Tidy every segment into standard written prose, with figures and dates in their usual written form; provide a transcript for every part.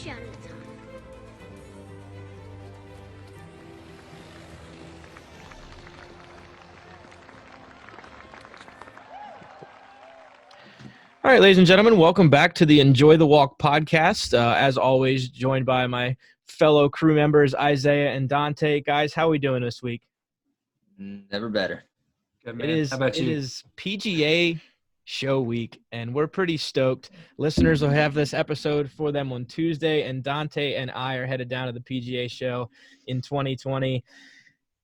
Christian at the time. All right, ladies and gentlemen, welcome back to the Enjoy the Walk podcast. As always, joined by my fellow crew members, Isaiah and Dante. Guys, how are we doing this week? Never better. Good, man. How about you? It is PGA show week, and we're pretty stoked. Listeners will have this episode for them on Tuesday, and Dante and I are headed down to the PGA show in 2020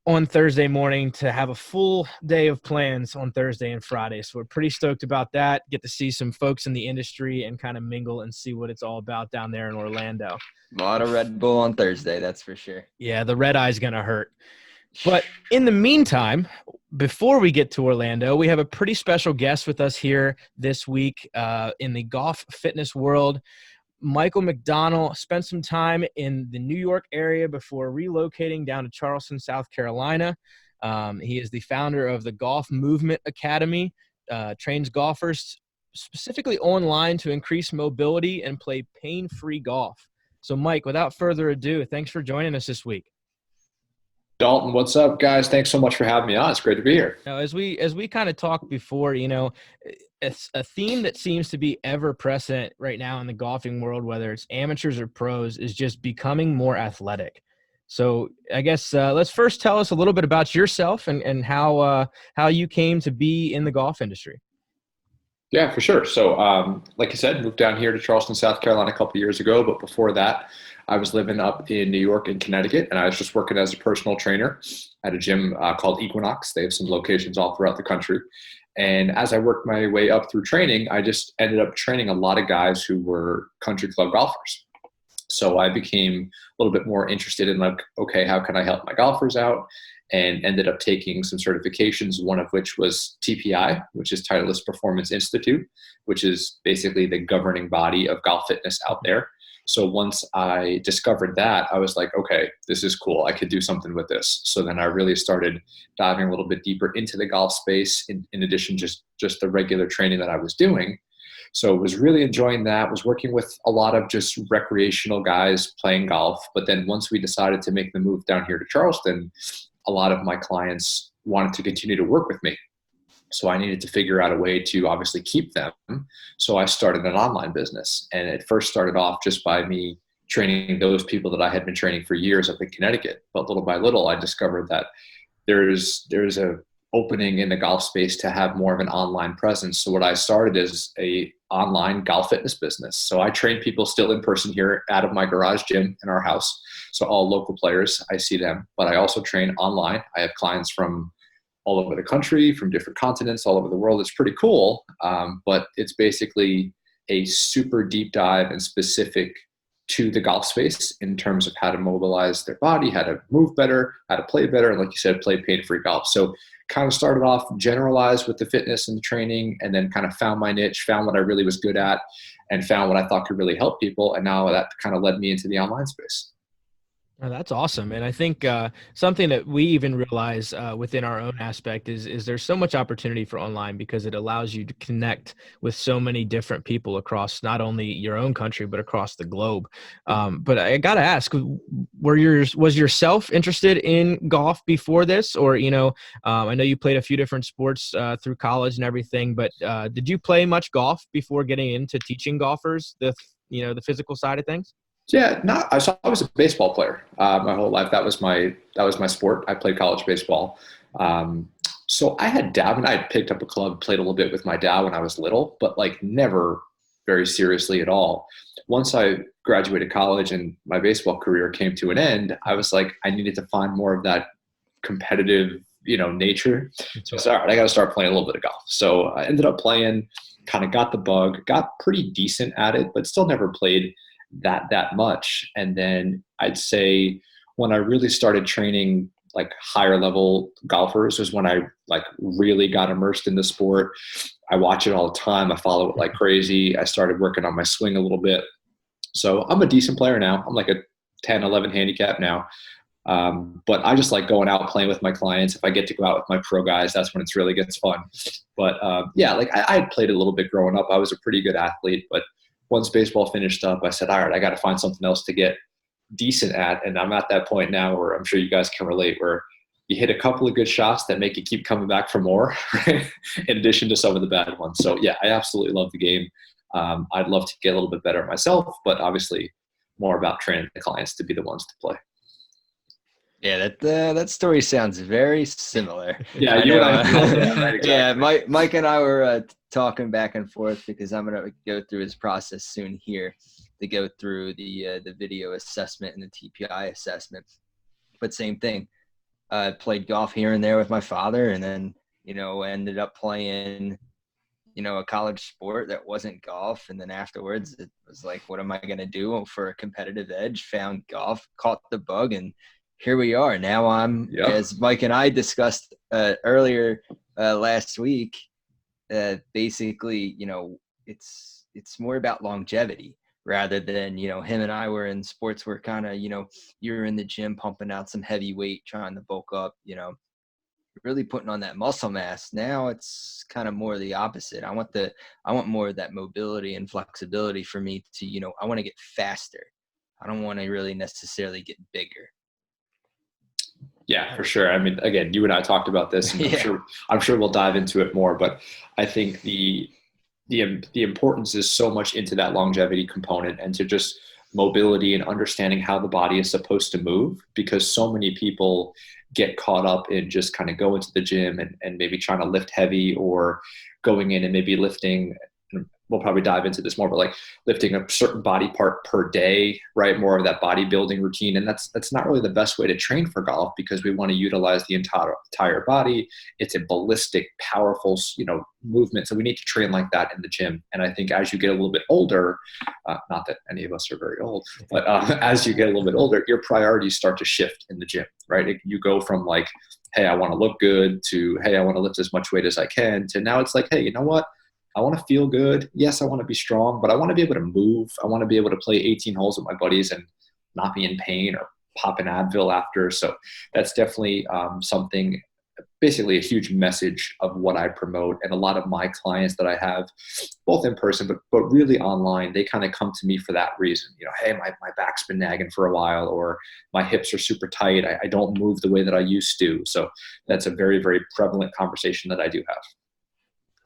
on Thursday morning to have a full day of plans on Thursday and Friday. So we're pretty stoked about that. Get to see some folks in the industry and kind of mingle and see what it's all about down there in Orlando. A lot of Red Bull on Thursday, that's for sure. Yeah, the red eye's going to hurt. But in the meantime, before we get to Orlando, we have a pretty special guest with us here this week in the golf fitness world. Michael McDonnell spent some time in the New York area before relocating down to Charleston, South Carolina. He is the founder of the Golf Movement Academy, trains golfers specifically online to increase mobility and play pain-free golf. So, Mike, without further ado, thanks for joining us this week. Dalton, what's up, guys? Thanks so much for having me on. It's great to be here. Now, as we kind of talked before, it's a theme that seems to be ever present right now in the golfing world, whether it's amateurs or pros, is just becoming more athletic. So I guess let's first tell us a little bit about yourself and how you came to be in the golf industry. Yeah, for sure. So like you said, moved down here to Charleston, South Carolina a couple of years ago. But before that, I was living up in New York and Connecticut, and I was just working as a personal trainer at a gym called Equinox. They have some locations all throughout the country. And as I worked my way up through training, I just ended up training a lot of guys who were country club golfers. So I became a little bit more interested in okay, how can I help my golfers out? And ended up taking some certifications, one of which was TPI, which is Titleist Performance Institute, which is basically the governing body of golf fitness out there. So once I discovered that, I was like, okay, this is cool. I could do something with this. So then I really started diving a little bit deeper into the golf space in addition just the regular training that I was doing. So was really enjoying that, was working with a lot of just recreational guys playing golf. But then once we decided to make the move down here to Charleston, a lot of my clients wanted to continue to work with me. So I needed to figure out a way to obviously keep them. So I started an online business. And it first started off just by me training those people that I had been training for years up in Connecticut. But little by little, I discovered that there's a opening in the golf space to have more of an online presence. So what I started is a online golf fitness business. So I train people still in person here out of my garage gym in our house. So all local players, I see them, but I also train online. I have clients from all over the country, from different continents, all over the world. It's pretty cool. But it's basically a super deep dive and specific to the golf space in terms of how to mobilize their body, how to move better, how to play better. And like you said, play pain-free golf. So kind of started off generalized with the fitness and the training, and then kind of found my niche, found what I really was good at, and found what I thought could really help people. And now that kind of led me into the online space. Oh, that's awesome. And I think something that we even realize within our own aspect is there's so much opportunity for online because it allows you to connect with so many different people across not only your own country, but across the globe. But I got to ask, was yourself interested in golf before this? Or, I know you played a few different sports through college and everything, but did you play much golf before getting into teaching golfers the physical side of things? Yeah, I was a baseball player my whole life. That was my sport. I played college baseball. So I had dabbled. I had picked up a club, played a little bit with my dad when I was little, but never very seriously at all. Once I graduated college and my baseball career came to an end, I was like, I needed to find more of that competitive, nature. So I said, all right, I got to start playing a little bit of golf. So I ended up playing, kind of got the bug, got pretty decent at it, but still never played that much. And then I'd say when I really started training higher level golfers was when I really got immersed in the sport. I watch it all the time. I follow it like crazy. I started working on my swing a little bit. So I'm a decent player now. I'm like a 10, 11 handicap now. But I just like going out playing with my clients. If I get to go out with my pro guys, that's when it really gets fun. But I had played a little bit growing up. I was a pretty good athlete, but once baseball finished up, I said, all right, I got to find something else to get decent at. And I'm at that point now where I'm sure you guys can relate, where you hit a couple of good shots that make you keep coming back for more, right? In addition to some of the bad ones. So yeah, I absolutely love the game. I'd love to get a little bit better myself, but obviously more about training the clients to be the ones to play. Yeah, that story sounds very similar. Yeah, I you know, and I. Yeah, right, exactly. yeah, Mike and I were talking back and forth because I'm gonna go through his process soon here to go through the video assessment and the TPI assessment. But same thing. I played golf here and there with my father, and then ended up playing a college sport that wasn't golf. And then afterwards, it was like, what am I gonna do for a competitive edge? Found golf, caught the bug, and here we are. Now as Mike and I discussed earlier last week, basically, it's more about longevity rather than, him and I were in sports where kind of, you're in the gym pumping out some heavy weight, trying to bulk up, really putting on that muscle mass. Now it's kind of more the opposite. I want more of that mobility and flexibility for me to, I want to get faster. I don't want to really necessarily get bigger. Yeah, for sure. I mean, again, you and I talked about this, and I'm sure we'll dive into it more. But I think the importance is so much into that longevity component and to just mobility and understanding how the body is supposed to move, because so many people get caught up in just kind of going to the gym and maybe trying to lift heavy, or going in and maybe lifting. We'll probably dive into this more, but like lifting a certain body part per day, right? More of that bodybuilding routine. And that's not really the best way to train for golf, because we want to utilize the entire body. It's a ballistic, powerful, movement. So we need to train like that in the gym. And I think as you get a little bit older, not that any of us are very old, but as you get a little bit older, your priorities start to shift in the gym, right? You go from like, hey, I want to look good, to, hey, I want to lift as much weight as I can, to now it's like, hey, you know what? I want to feel good. Yes, I want to be strong, but I want to be able to move. I want to be able to play 18 holes with my buddies and not be in pain or pop an Advil after. So that's definitely something, basically a huge message of what I promote. And a lot of my clients that I have, both in person, but really online, they kind of come to me for that reason. Hey, my back's been nagging for a while, or my hips are super tight. I don't move the way that I used to. So that's a very, very prevalent conversation that I do have.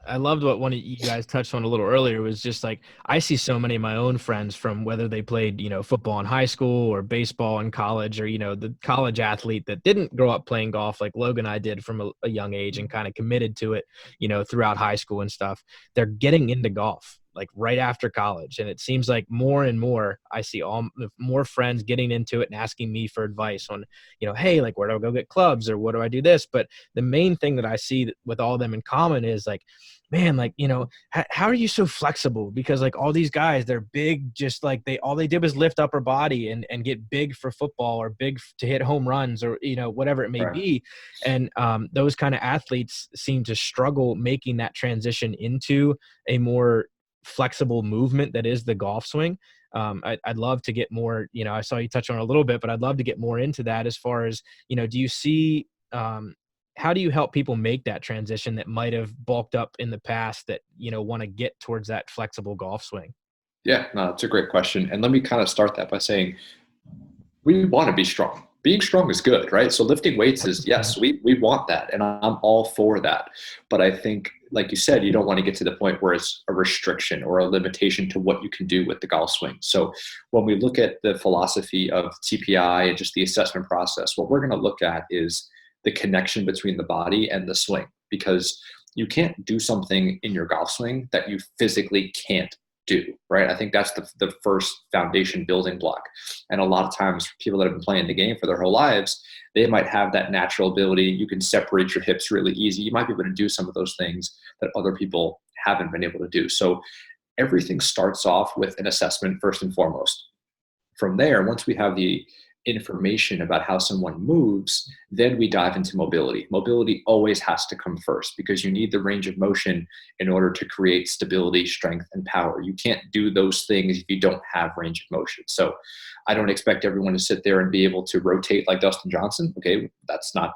I loved what one of you guys touched on a little earlier, was just like, I see so many of my own friends from whether they played, football in high school or baseball in college, or, the college athlete that didn't grow up playing golf like Logan and I did from a young age and kind of committed to it, throughout high school and stuff. They're getting into golf like right after college. And it seems like more and more I see more friends getting into it and asking me for advice on, hey, like, where do I go get clubs, or what do I do this? But the main thing that I see with all of them in common is like, man, like, how are you so flexible? Because like all these guys, they're big, just like all they did was lift upper body and get big for football, or big to hit home runs, or, whatever it may be. And those kind of athletes seem to struggle making that transition into a more flexible movement that is the golf swing. I'd love to get more, I saw you touch on it a little bit, but I'd love to get more into that as far as, do you see, how do you help people make that transition that might have bulked up in the past that, want to get towards that flexible golf swing? Yeah, no, that's a great question. And let me kind of start that by saying, we want to be strong. Being strong is good, right? So lifting weights is, yes, we want that. And I'm all for that. But I think, like you said, you don't want to get to the point where it's a restriction or a limitation to what you can do with the golf swing. So when we look at the philosophy of TPI and just the assessment process, what we're going to look at is the connection between the body and the swing, because you can't do something in your golf swing that you physically can't do, right? I think that's the first foundation building block. And a lot of times people that have been playing the game for their whole lives, they might have that natural ability. You can separate your hips really easy. You might be able to do some of those things that other people haven't been able to do. So everything starts off with an assessment first and foremost. From there, once we have the information about how someone moves, then we dive into mobility. Mobility always has to come first, because you need the range of motion in order to create stability, strength, and power. You can't do those things if you don't have range of motion. So I don't expect everyone to sit there and be able to rotate like Dustin Johnson. Okay, that's not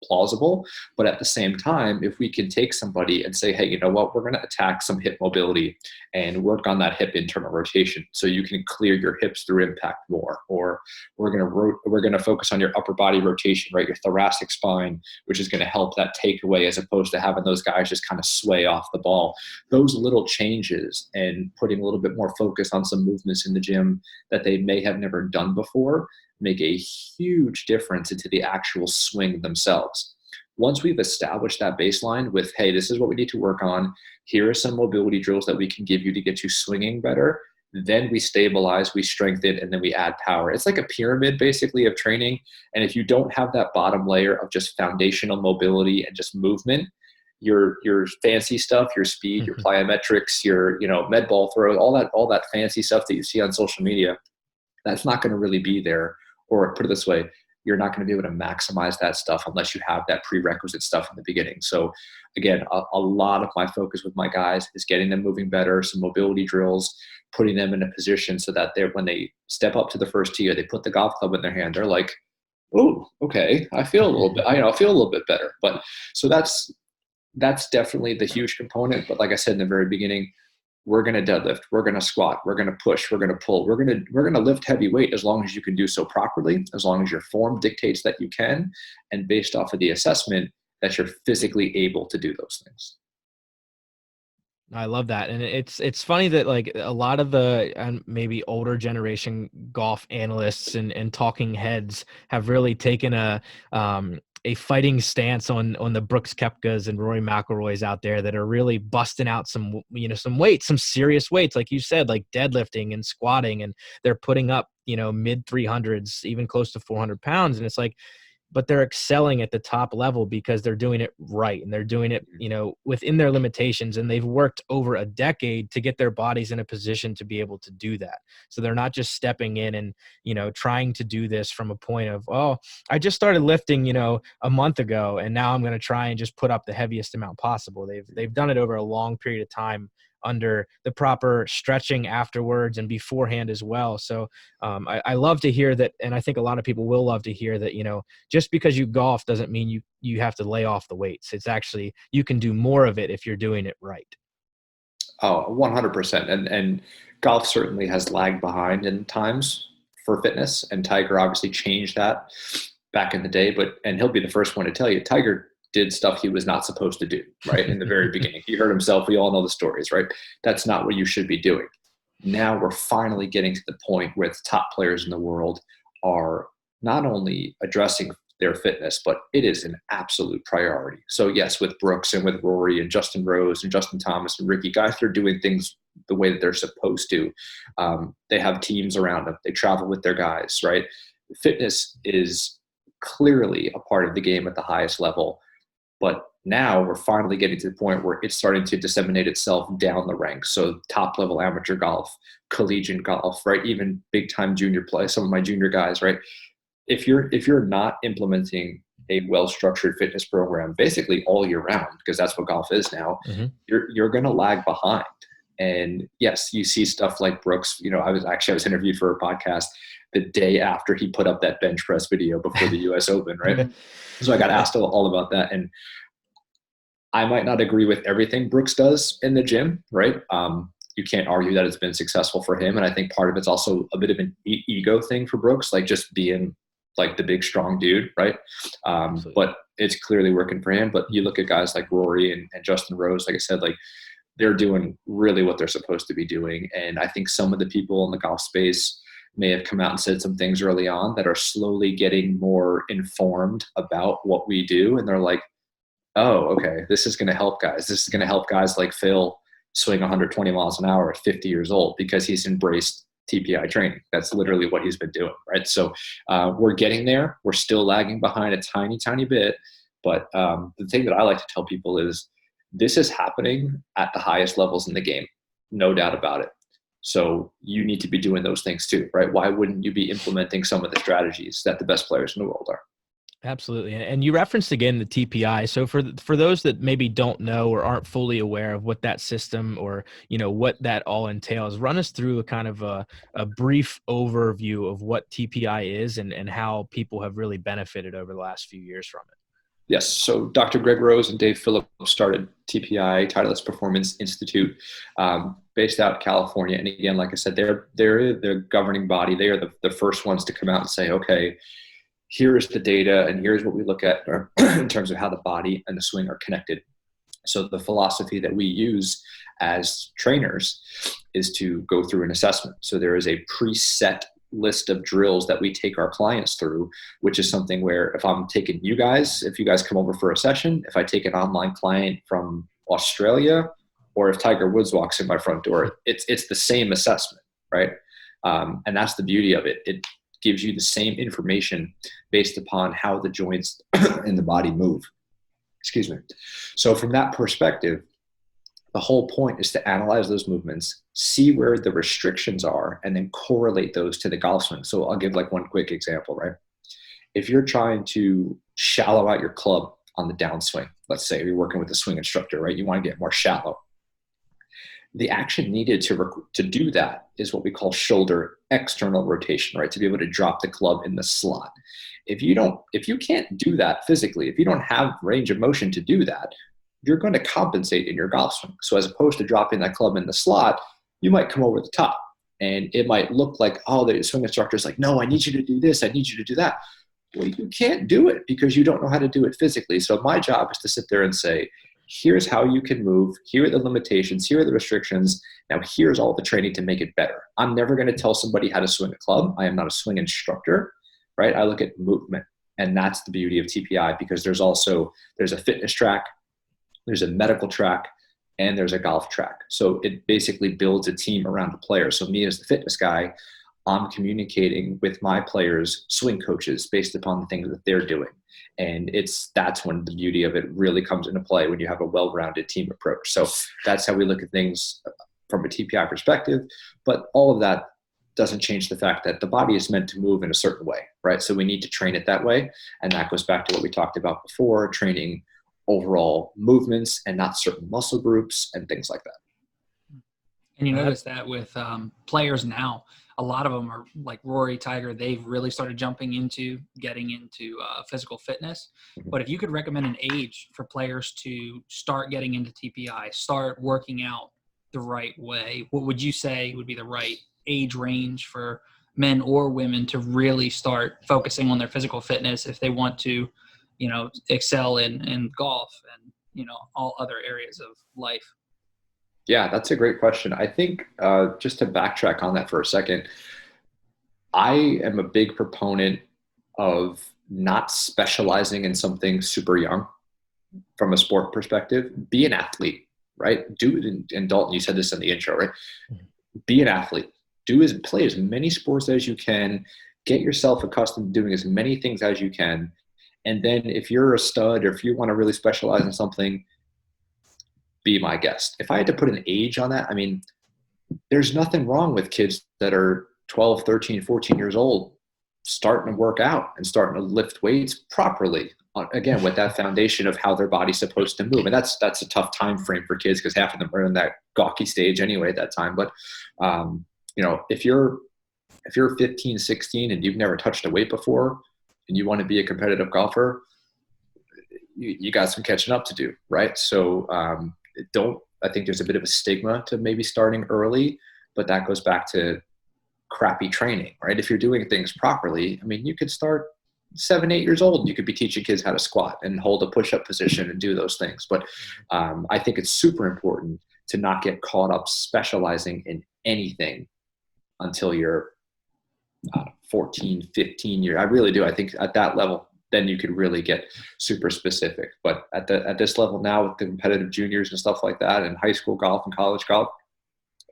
plausible. But at the same time, if we can take somebody and say, hey, you know what, we're going to attack some hip mobility and work on that hip internal rotation so you can clear your hips through impact more, or we're going to focus on your upper body rotation, right, your thoracic spine, which is going to help that takeaway as opposed to having those guys just kind of sway off the ball. Those little changes and putting a little bit more focus on some movements in the gym that they may have never done before make a huge difference into the actual swing themselves. Once we've established that baseline with, hey, this is what we need to work on, here are some mobility drills that we can give you to get you swinging better, then we stabilize, we strengthen, and then we add power. It's like a pyramid basically of training. And if you don't have that bottom layer of just foundational mobility and just movement, your fancy stuff, your speed, your plyometrics, your med ball throw, all that fancy stuff that you see on social media, that's not going to really be there. Or put it this way, you're not going to be able to maximize that stuff unless you have that prerequisite stuff in the beginning. So again, a lot of my focus with my guys is getting them moving better, some mobility drills, putting them in a position so that when they step up to the first tee or they put the golf club in their hand, they're like, oh, okay, I feel a little bit, I feel a little bit better. But so that's definitely the huge component. But like I said in the very beginning, we're going to deadlift, we're going to squat, we're going to push, we're going to pull, we're going to lift heavy weight as long as you can do so properly, as long as your form dictates that you can, and based off of the assessment that you're physically able to do those things. I love that. And it's funny that like a lot of the maybe older generation golf analysts and talking heads have really taken a fighting stance on the Brooks Koepkas and Rory McIlroys out there that are really busting out some weights, some serious weights, like you said, like deadlifting and squatting, and they're putting up, mid 300s, even close to 400 pounds. And it's like, but they're excelling at the top level because they're doing it right. And they're doing it, within their limitations. And they've worked over a decade to get their bodies in a position to be able to do that. So they're not just stepping in and, trying to do this from a point of, oh, I just started lifting, a month ago, and now I'm going to try and just put up the heaviest amount possible. They've done it over a long period of time under the proper stretching afterwards and beforehand as well. So I love to hear that. And I think a lot of people will love to hear that, just because you golf doesn't mean you have to lay off the weights. It's actually, you can do more of it if you're doing it right. Oh, 100%. And golf certainly has lagged behind in times for fitness, and Tiger obviously changed that back in the day, and he'll be the first one to tell you, Tiger did stuff he was not supposed to do, right? In the very beginning, he hurt himself. We all know the stories, right? That's not what you should be doing. Now we're finally getting to the point where the top players in the world are not only addressing their fitness, but it is an absolute priority. So yes, with Brooks and with Rory and Justin Rose and Justin Thomas and Ricky, guys, they're doing things the way that they're supposed to. They have teams around them. They travel with their guys, right? Fitness is clearly a part of the game at the highest level. But now we're finally getting to the point where it's starting to disseminate itself down the ranks. So top level amateur golf, collegiate golf, right? Even big time junior play, some of my junior guys, right? If you're not implementing a well-structured fitness program basically all year round, because that's what golf is now, you're going to lag behind. And yes, you see stuff like Brooks. I was interviewed for a podcast the day after he put up that bench press video before the US Open, right? So I got asked all about that. And I might not agree with everything Brooks does in the gym, right? You can't argue that it's been successful for him. And I think part of it's also a bit of an ego thing for Brooks, like just being like the big, strong dude, right? But it's clearly working for him. But you look at guys like Rory and Justin Rose, like I said, like they're doing really what they're supposed to be doing. And I think some of the people in the golf space may have come out and said some things early on that are slowly getting more informed about what we do. And they're like, oh, okay, this is going to help guys. This is going to help guys like Phil swing 120 miles an hour at 50 years old because he's embraced TPI training. That's literally what he's been doing, right? So we're getting there. We're still lagging behind a tiny, tiny bit. But the thing that I like to tell people is this is happening at the highest levels in the game, no doubt about it. So you need to be doing those things too, right? Why wouldn't you be implementing some of the strategies that the best players in the world are? Absolutely. And you referenced again the TPI. So for those that maybe don't know or aren't fully aware of what that system or, what that all entails, run us through a kind of a brief overview of what TPI is and how people have really benefited over the last few years from it. Yes. So Dr. Greg Rose and Dave Phillips started TPI, Titleist Performance Institute, based out of California. And again, like I said, they're the governing body. They are the first ones to come out and say, okay, here's the data and here's what we look at in terms of how the body and the swing are connected. So the philosophy that we use as trainers is to go through an assessment. So there is a preset list of drills that we take our clients through, which is something where if I'm taking you guys, if you guys come over for a session, if I take an online client from Australia, or if Tiger Woods walks in my front door, it's the same assessment, right? And that's the beauty of it. It gives you the same information based upon how the joints in the body move. Excuse me. So from that perspective, the whole point is to analyze those movements, see where the restrictions are, and then correlate those to the golf swing. So I'll give like one quick example, right? If you're trying to shallow out your club on the downswing, let's say you're working with a swing instructor, right? You want to get more shallow. The action needed to do that is what we call shoulder external rotation, right? To be able to drop the club in the slot. If you can't do that physically, if you don't have range of motion to do that, you're going to compensate in your golf swing. So as opposed to dropping that club in the slot, you might come over the top. And it might look like, oh, the swing instructor is like, no, I need you to do this. I need you to do that. Well, you can't do it because you don't know how to do it physically. So my job is to sit there and say, here's how you can move. Here are the limitations. Here are the restrictions. Now here's all the training to make it better. I'm never going to tell somebody how to swing a club. I am not a swing instructor, right? I look at movement. And that's the beauty of TPI, because there's a fitness track, there's a medical track, and there's a golf track. So it basically builds a team around the player. So me as the fitness guy, I'm communicating with my players' swing coaches based upon the things that they're doing. And that's when the beauty of it really comes into play, when you have a well-rounded team approach. So that's how we look at things from a TPI perspective. But all of that doesn't change the fact that the body is meant to move in a certain way, right? So we need to train it that way. And that goes back to what we talked about before, training overall movements and not certain muscle groups and things like that. And you notice that with players now, a lot of them are like Rory, Tiger, they've really started getting into physical fitness. Mm-hmm. But if you could recommend an age for players to start getting into TPI, start working out the right way, what would you say would be the right age range for men or women to really start focusing on their physical fitness if they want to, excel in golf and, all other areas of life? Yeah, that's a great question. I think just to backtrack on that for a second, I am a big proponent of not specializing in something super young from a sport perspective. Be an athlete, right? Do it. And Dalton, you said this in the intro, right? Be an athlete. Play as many sports as you can. Get yourself accustomed to doing as many things as you can. And then if you're a stud or if you want to really specialize in something, be my guest. If I had to put an age on that, I mean, there's nothing wrong with kids that are 12, 13, 14 years old starting to work out and starting to lift weights properly. Again, with that foundation of how their body's supposed to move. And that's a tough time frame for kids because half of them are in that gawky stage anyway at that time. But, if you're 15, 16 and you've never touched a weight before and you want to be a competitive golfer, you got some catching up to do, right? So, I think there's a bit of a stigma to maybe starting early, but that goes back to crappy training, right? If you're doing things properly, I mean, you could start 7, 8 years old and you could be teaching kids how to squat and hold a push-up position and do those things. But I think it's super important to not get caught up specializing in anything until you're 14, 15 years. I really do. I think at that level, then you could really get super specific. But at this level now with the competitive juniors and stuff like that and high school golf and college golf,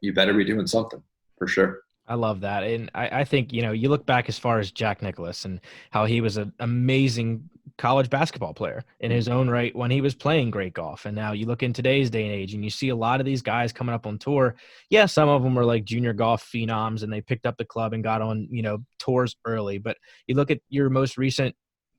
you better be doing something for sure. I love that. And I think, you look back as far as Jack Nicklaus and how he was an amazing college basketball player in his own right when he was playing great golf. And now you look in today's day and age and you see a lot of these guys coming up on tour. Yeah, some of them are like junior golf phenoms and they picked up the club and got on, tours early. But you look at your most recent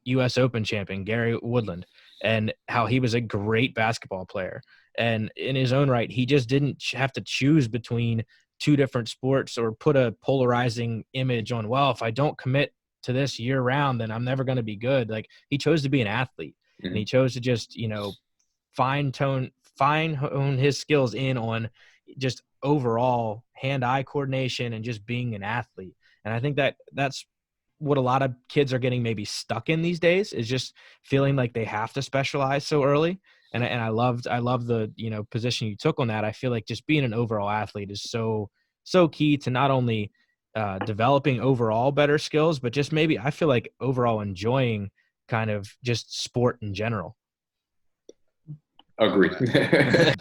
U.S. Open champion, Gary Woodland, and how he was a great basketball player. And in his own right, he just didn't have to choose between two different sports or put a polarizing image on, well, if I don't commit to this year round, then I'm never going to be good. Like, he chose to be an athlete. and he chose to just, fine hone his skills in on just overall hand-eye coordination and just being an athlete. And I think that's what a lot of kids are getting maybe stuck in these days, is just feeling like they have to specialize so early. And I love the, position you took on that. I feel like just being an overall athlete is so key to not only developing overall better skills, but just maybe I feel like overall enjoying kind of just sport in general. Agree.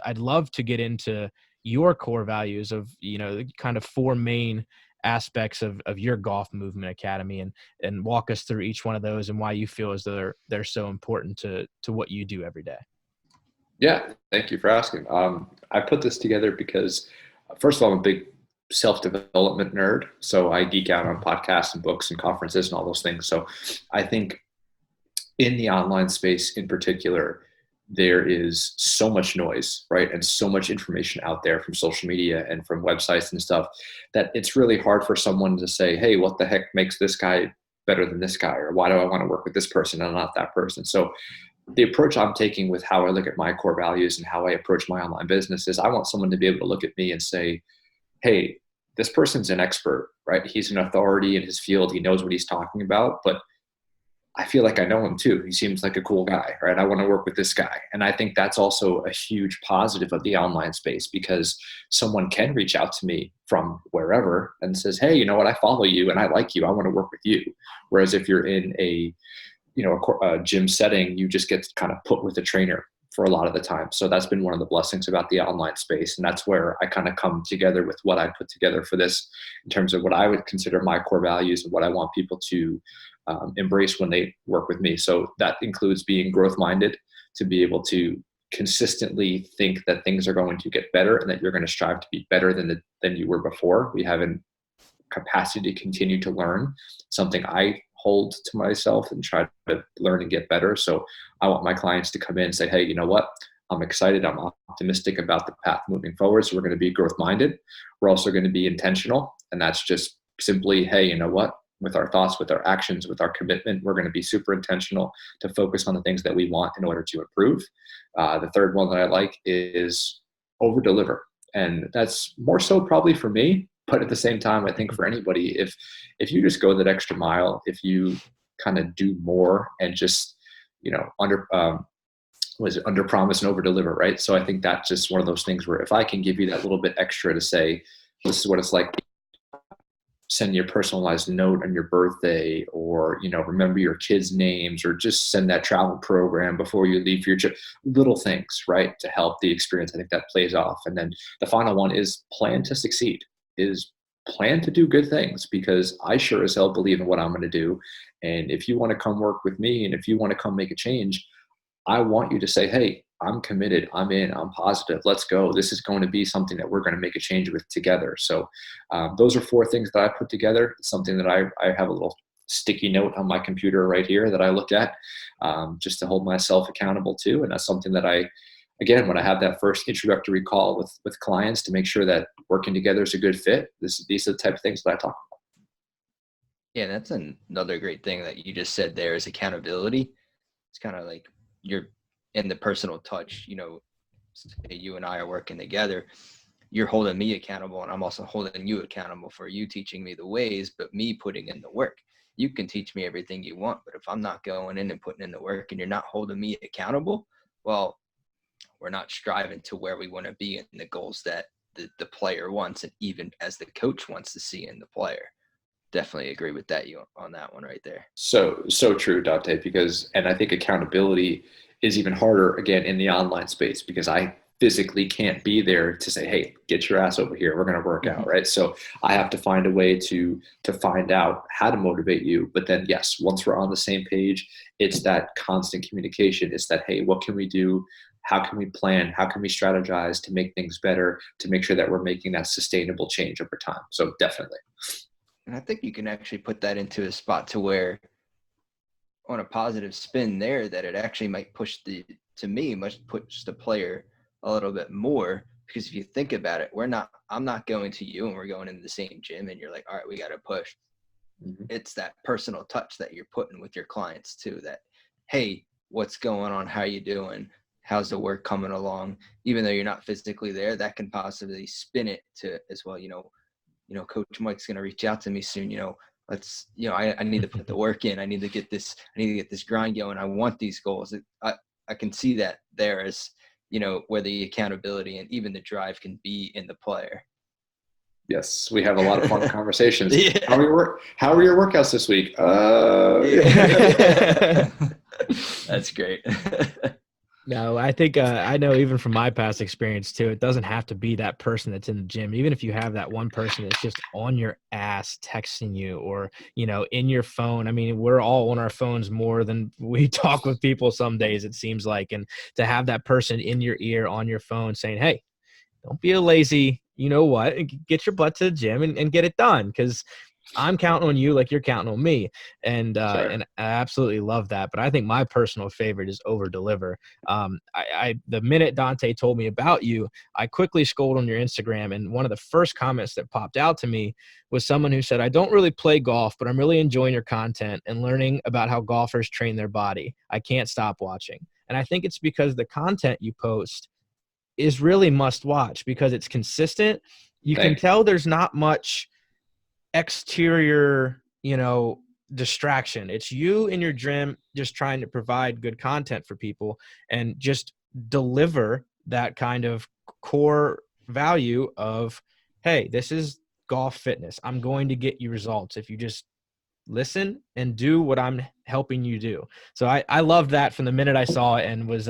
I'd love to get into your core values of, the kind of four main aspects of your Golf Movement Academy, and walk us through each one of those and why you feel as though they're so important to what you do every day. Yeah, thank you for asking. I put this together because, first of all, I'm a big self-development nerd. So I geek out on podcasts and books and conferences and all those things. So I think in the online space in particular, there is so much noise, right? And so much information out there from social media and from websites and stuff, that it's really hard for someone to say, hey, what the heck makes this guy better than this guy? Or why do I want to work with this person and not that person? So the approach I'm taking with how I look at my core values and how I approach my online business is I want someone to be able to look at me and say, hey, this person's an expert, right? He's an authority in his field. He knows what he's talking about, but I feel like I know him too. He seems like a cool guy, right? I want to work with this guy. And I think that's also a huge positive of the online space, because someone can reach out to me from wherever and says, hey, you know what? I follow you and I like you. I want to work with you. Whereas if you're in a gym setting, you just get kind of put with a trainer for a lot of the time. So that's been one of the blessings about the online space. And that's where I kind of come together with what I put together for this in terms of what I would consider my core values and what I want people to embrace when they work with me. So that includes being growth minded, to be able to consistently think that things are going to get better and that you're going to strive to be better than you were before. We have a capacity to continue to learn, something I hold to myself and try to learn and get better. So I want my clients to come in and say, hey, you know what? I'm excited. I'm optimistic about the path moving forward. So we're going to be growth minded. We're also going to be intentional. And that's just simply, hey, you know what? With our thoughts, with our actions, with our commitment, we're going to be super intentional to focus on the things that we want in order to improve. The third one that I like is over deliver. And that's more so probably for me, but at the same time, I think for anybody, if you just go that extra mile, if you kind of do more and just, under promise and over deliver, right? So I think that's just one of those things where if I can give you that little bit extra to say, this is what it's like, send you a personalized note on your birthday, or, remember your kids' names, or just send that travel program before you leave for your trip, little things, right, to help the experience. I think that plays off. And then the final one is plan to succeed, is plan to do good things, because I sure as hell believe in what I'm going to do. And if you want to come work with me, and if you want to come make a change, I want you to say, hey, I'm committed, I'm in, I'm positive, let's go. This is going to be something that we're going to make a change with together. So those are four things that I put together. Something that I have a little sticky note on my computer right here that I look at just to hold myself accountable to. And that's something that again, when I have that first introductory call with clients to make sure that working together is a good fit, these are the type of things that I talk about. Yeah, that's another great thing that you just said there is accountability. It's kind of like you're in the personal touch, say you and I are working together, you're holding me accountable and I'm also holding you accountable for you teaching me the ways, but me putting in the work. You can teach me everything you want, but if I'm not going in and putting in the work and you're not holding me accountable, well, we're not striving to where we want to be in the goals that the player wants, and even as the coach wants to see in the player. Definitely agree with that, you on that one right there. So true, Dante, and I think accountability is even harder again in the online space, because I physically can't be there to say, hey, get your ass over here, we're going to work out, right? So I have to find a way to find out how to motivate you. But then, yes, once we're on the same page, it's that constant communication. It's that, hey, what can we do? How can we plan? How can we strategize to make things better, to make sure that we're making that sustainable change over time? So definitely. And I think you can actually put that into a spot to where, on a positive spin there, that it actually might push the player a little bit more, because if you think about it, I'm not going to you and we're going into the same gym and you're like, all right, we got to push. It's that personal touch that you're putting with your clients too, that, hey, what's going on, how you doing, how's the work coming along, even though you're not physically there. That can possibly spin it to as well. Coach Mike's going to reach out to me soon. I need to put the work in. I need to get this grind going. I want these goals. I can see that there as, where the accountability and even the drive can be in the player. Yes, we have a lot of fun conversations. Yeah. How are your workouts this week? That's great. No, I think I know even from my past experience too, it doesn't have to be that person that's in the gym. Even if you have that one person that's just on your ass texting you or, in your phone. I mean, we're all on our phones more than we talk with people some days, it seems like. And to have that person in your ear on your phone saying, hey, don't be a lazy, get your butt to the gym and get it done. Because I'm counting on you like you're counting on me. And I absolutely love that. But I think my personal favorite is over deliver. The minute Dante told me about you, I quickly scrolled on your Instagram, and one of the first comments that popped out to me was someone who said, I don't really play golf, but I'm really enjoying your content and learning about how golfers train their body. I can't stop watching. And I think it's because the content you post is really must watch because it's consistent. You can tell there's not much exterior, distraction. It's you in your gym just trying to provide good content for people and just deliver that kind of core value of, hey, this is golf fitness. I'm going to get you results if you just listen and do what I'm helping you do. So I loved that from the minute I saw it, and was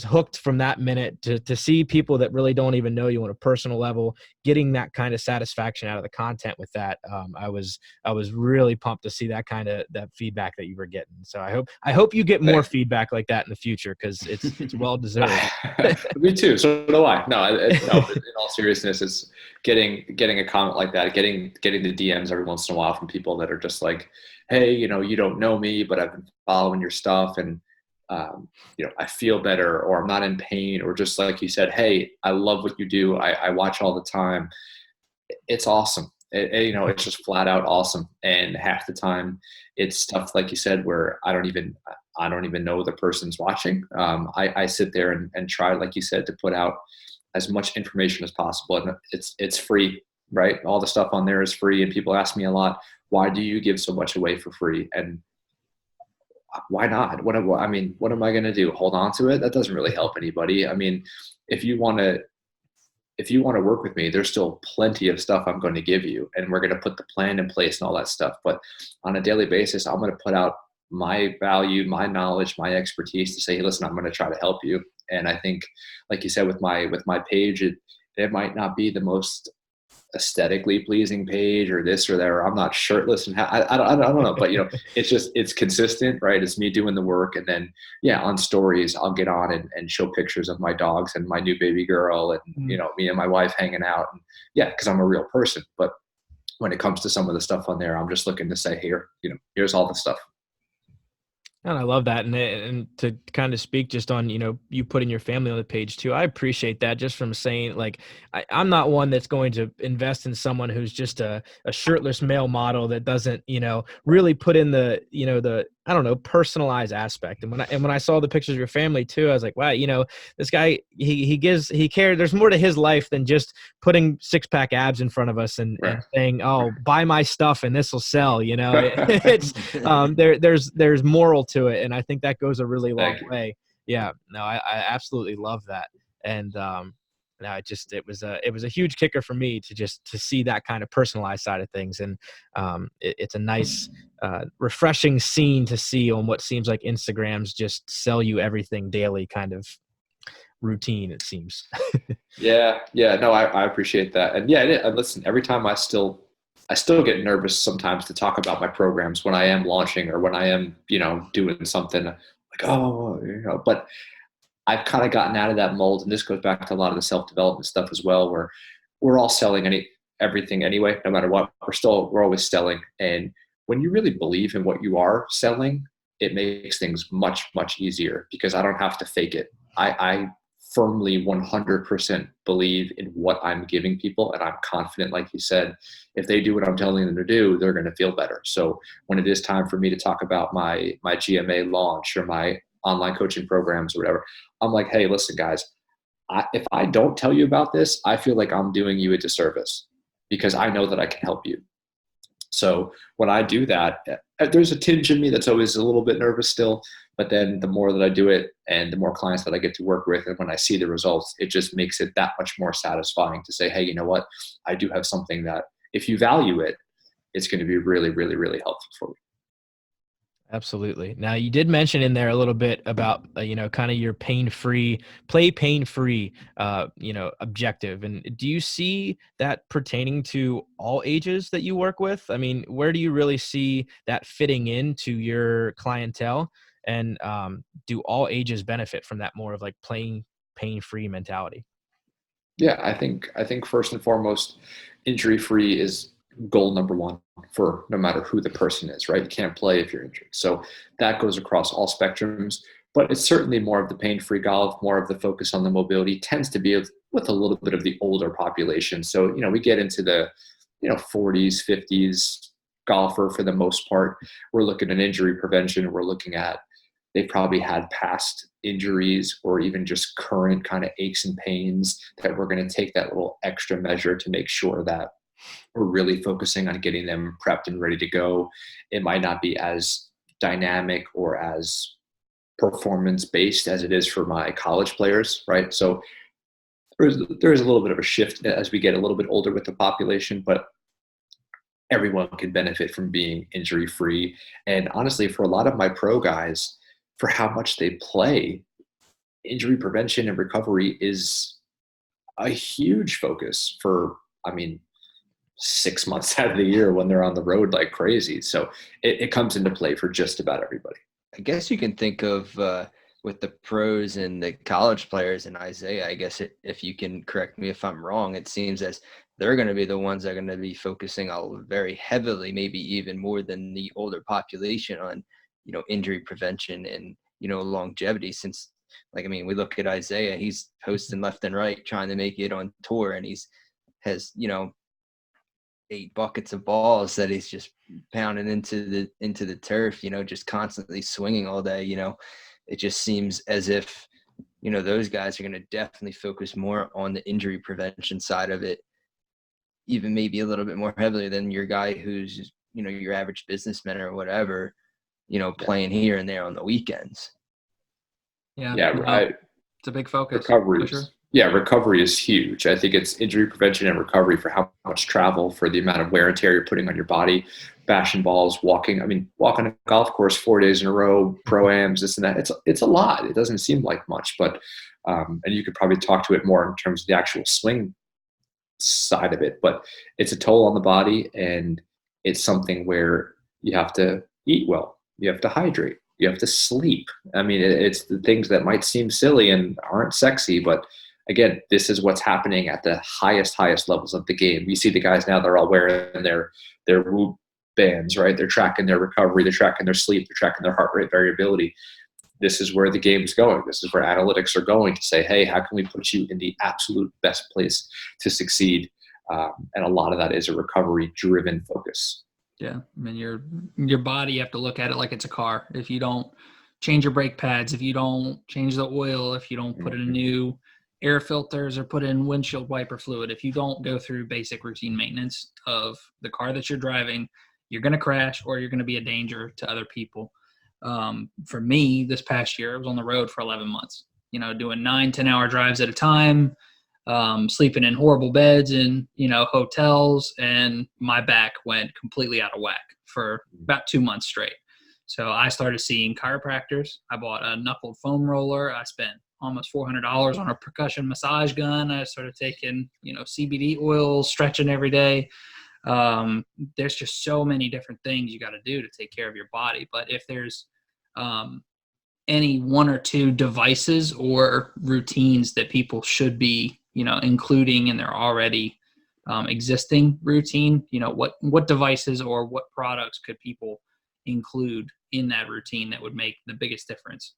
hooked from that minute to see people that really don't even know you on a personal level getting that kind of satisfaction out of the content with that. I was really pumped to see that feedback that you were getting. So I hope you get more feedback like that in the future, because it's well deserved. Me too. So do I. No, in all seriousness, it's getting a comment like that, getting the DMs every once in a while from people that are just like, hey, you don't know me, but I've been following your stuff, and I feel better, or I'm not in pain, or just like you said, hey, I love what you do. I watch all the time. It's awesome. It's just flat out awesome. And half the time it's stuff like you said, where I don't even know the person's watching. I sit there and try, like you said, to put out as much information as possible. And it's free, right? All the stuff on there is free. And people ask me a lot, why do you give so much away for free? And why not? What am I going to do? Hold on to it? That doesn't really help anybody. I mean, if you want to work with me, there's still plenty of stuff I'm going to give you, and we're going to put the plan in place and all that stuff. But on a daily basis, I'm going to put out my value, my knowledge, my expertise to say, hey, listen, I'm going to try to help you. And I think, like you said, with my page, it might not be the most aesthetically pleasing page or this or that, or I'm not shirtless and I don't know, but it's consistent, right? It's me doing the work. And then on stories, I'll get on and show pictures of my dogs and my new baby girl and me and my wife hanging out, and because I'm a real person. But when it comes to some of the stuff on there, I'm just looking to say, here, here's all the stuff. And I love that. And to kind of speak just on, you putting your family on the page too, I appreciate that, just from saying, like, I'm not one that's going to invest in someone who's just a shirtless male model that doesn't, really put in the I don't know, personalized aspect. And when I saw the pictures of your family too, I was like, wow, this guy, he cares. There's more to his life than just putting 6-pack abs in front of us and saying, oh, buy my stuff and this will sell. It's there's moral to it, and I think that goes a really long way. Yeah, no, I absolutely love that. And no, it was a huge kicker for me to see that kind of personalized side of things. And it's a nice, refreshing scene to see on what seems like Instagram's just sell you everything daily kind of routine, it seems. Yeah. No, I appreciate that. And listen, every time I still get nervous sometimes to talk about my programs when I am launching or when I am, doing something like, but I've kind of gotten out of that mold. And this goes back to a lot of the self-development stuff as well, where we're all selling everything anyway, no matter what. We're always selling. And when you really believe in what you are selling, it makes things much, much easier, because I don't have to fake it. I firmly 100% believe in what I'm giving people. And I'm confident, like you said, if they do what I'm telling them to do, they're going to feel better. So when it is time for me to talk about my GMA launch or my online coaching programs or whatever, I'm like, hey, listen, guys, if I don't tell you about this, I feel like I'm doing you a disservice because I know that I can help you. So when I do that, there's a tinge in me that's always a little bit nervous still. But then the more that I do it and the more clients that I get to work with, and when I see the results, it just makes it that much more satisfying to say, hey, you know what? I do have something that if you value it, it's going to be really, really, really helpful for you. Absolutely. Now, you did mention in there a little bit about, kind of your pain-free, objective. And do you see that pertaining to all ages that you work with? I mean, where do you really see that fitting into your clientele? And do all ages benefit from that more of like playing pain-free mentality? Yeah, I think first and foremost, injury-free is goal number one for no matter who the person is, right? You can't play if you're injured. So that goes across all spectrums, but it's certainly more of the pain-free golf, more of the focus on the mobility tends to be with a little bit of the older population. So, we get into the, 40s, 50s golfer for the most part. We're looking at injury prevention. We're looking at they've probably had past injuries or even just current kind of aches and pains that we're going to take that little extra measure to make sure that we're really focusing on getting them prepped and ready to go. It might not be as dynamic or as performance based as it is for my college players, right? So there is a little bit of a shift as we get a little bit older with the population, but everyone can benefit from being injury free. And honestly, for a lot of my pro guys, for how much they play, injury prevention and recovery is a huge focus for, 6 months out of the year when they're on the road like crazy. So it comes into play for just about everybody. I guess you can think of with the pros and the college players and Isaiah, I guess if you can correct me if I'm wrong, it seems as they're going to be the ones that are going to be focusing very heavily, maybe even more than the older population on, injury prevention and, longevity since we look at Isaiah, he's posting left and right, trying to make it on tour and has 8 buckets of balls that he's just pounding into the turf, just constantly swinging all day. It just seems as if, those guys are going to definitely focus more on the injury prevention side of it, even maybe a little bit more heavily than your guy who's, your average businessman or whatever, playing here and there on the weekends. Yeah, right. It's a big focus. Recovery. For sure. Yeah, recovery is huge. I think it's injury prevention and recovery for how much travel, for the amount of wear and tear you're putting on your body, bashing balls, walking. Walk on a golf course 4 days in a row, pro-ams, this and that. It's a lot. It doesn't seem like much, but and you could probably talk to it more in terms of the actual swing side of it. But it's a toll on the body, and it's something where you have to eat well, you have to hydrate, you have to sleep. It's the things that might seem silly and aren't sexy, but again, this is what's happening at the highest levels of the game. You see the guys now, they're all wearing their Whoop bands, right? They're tracking their recovery, they're tracking their sleep, they're tracking their heart rate variability. This is where the game's going. This is where analytics are going to say, hey, how can we put you in the absolute best place to succeed? And a lot of that is a recovery-driven focus. Yeah, your body, you have to look at it like it's a car. If you don't change your brake pads, if you don't change the oil, if you don't put in new air filters or put in windshield wiper fluid, if you don't go through basic routine maintenance of the car that you're driving, you're going to crash or you're going to be a danger to other people. For me, this past year, I was on the road for 11 months, doing 9-10 hour drives at a time, sleeping in horrible beds in, hotels, and my back went completely out of whack for about 2 months straight. So I started seeing chiropractors. I bought a knuckled foam roller. I spent almost $400 on a percussion massage gun. I started taking, CBD oil, stretching every day. There's just so many different things you got to do to take care of your body. But if there's any one or two devices or routines that people should be, including in their already existing routine, what devices or what products could people include in that routine that would make the biggest difference?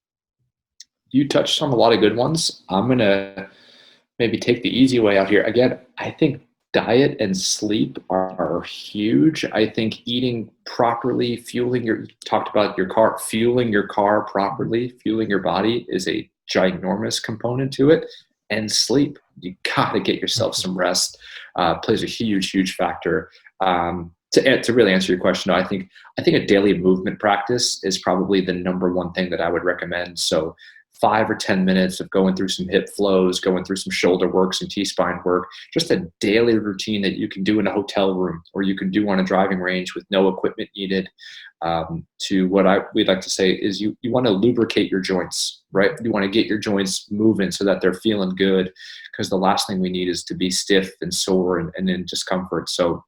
you touched on a lot of good ones. I'm going to maybe take the easy way out here. Again, I think diet and sleep are huge. I think eating properly, you talked about your car, fueling your car properly, fueling your body is a ginormous component to it. And sleep, you got to get yourself some rest. Plays a huge factor. To really answer your question, I think a daily movement practice is probably the number one thing that I would recommend. So 5 or 10 minutes of going through some hip flows, going through some shoulder work, some T-spine work, just a daily routine that you can do in a hotel room or you can do on a driving range with no equipment needed. To what we'd like to say is you want to lubricate your joints, right? You want to get your joints moving so that they're feeling good, because the last thing we need is to be stiff and sore and in discomfort. So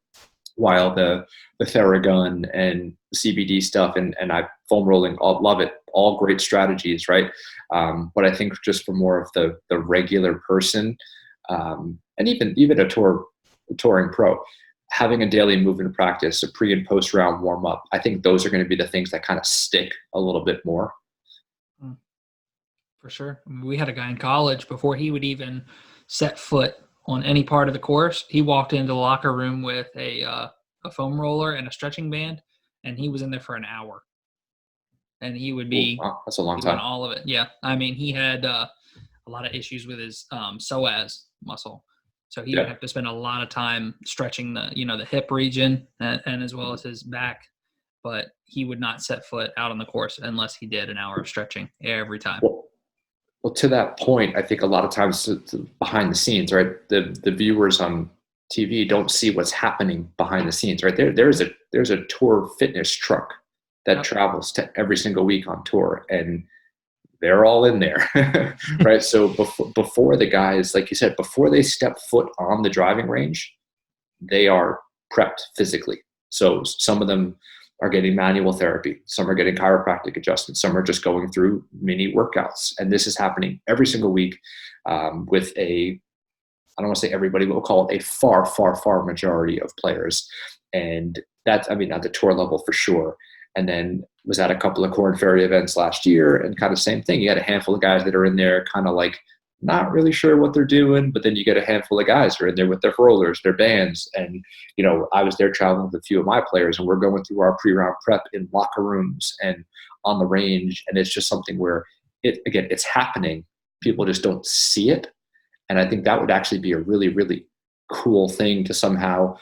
while the Theragun and the CBD stuff and I foam rolling, all love it, all great strategies, right? But I think just for more of the regular person, and even a touring pro, having a daily movement practice, a pre and post round warm up, I think those are going to be the things that kind of stick a little bit more. For sure. We had a guy in college, before he would even set foot on any part of the course, he walked into the locker room with a foam roller and a stretching band, and he was in there for an hour. And he would be Wow, that's a long doing time. all of it. Yeah. I mean, he had a lot of issues with his psoas muscle. So he would have to spend a lot of time stretching the hip region and as well as his back. But he would not set foot out on the course unless he did an hour of stretching every time. Well, to that point, I think a lot of times behind the scenes, right? The viewers on TV don't see what's happening behind the scenes, right? There's a tour fitness truck that travels to every single week on tour, and they're all in there, right? So before the guys, like you said, before they step foot on the driving range, they are prepped physically. So some of them are getting manual therapy, some are getting chiropractic adjustments, some are just going through mini workouts, and this is happening every single week with I don't want to say everybody, but we'll call it a far majority of players, and that's at the tour level for sure. And then was at a couple of Corn Ferry events last year, and kind of same thing. You had a handful of guys that are in there kind of like not really sure what they're doing, but then you get a handful of guys who are in there with their rollers, their bands. And, I was there traveling with a few of my players, and we're going through our pre-round prep in locker rooms and on the range. And it's just something where it's happening. People just don't see it. And I think that would actually be a really, really cool thing to somehow,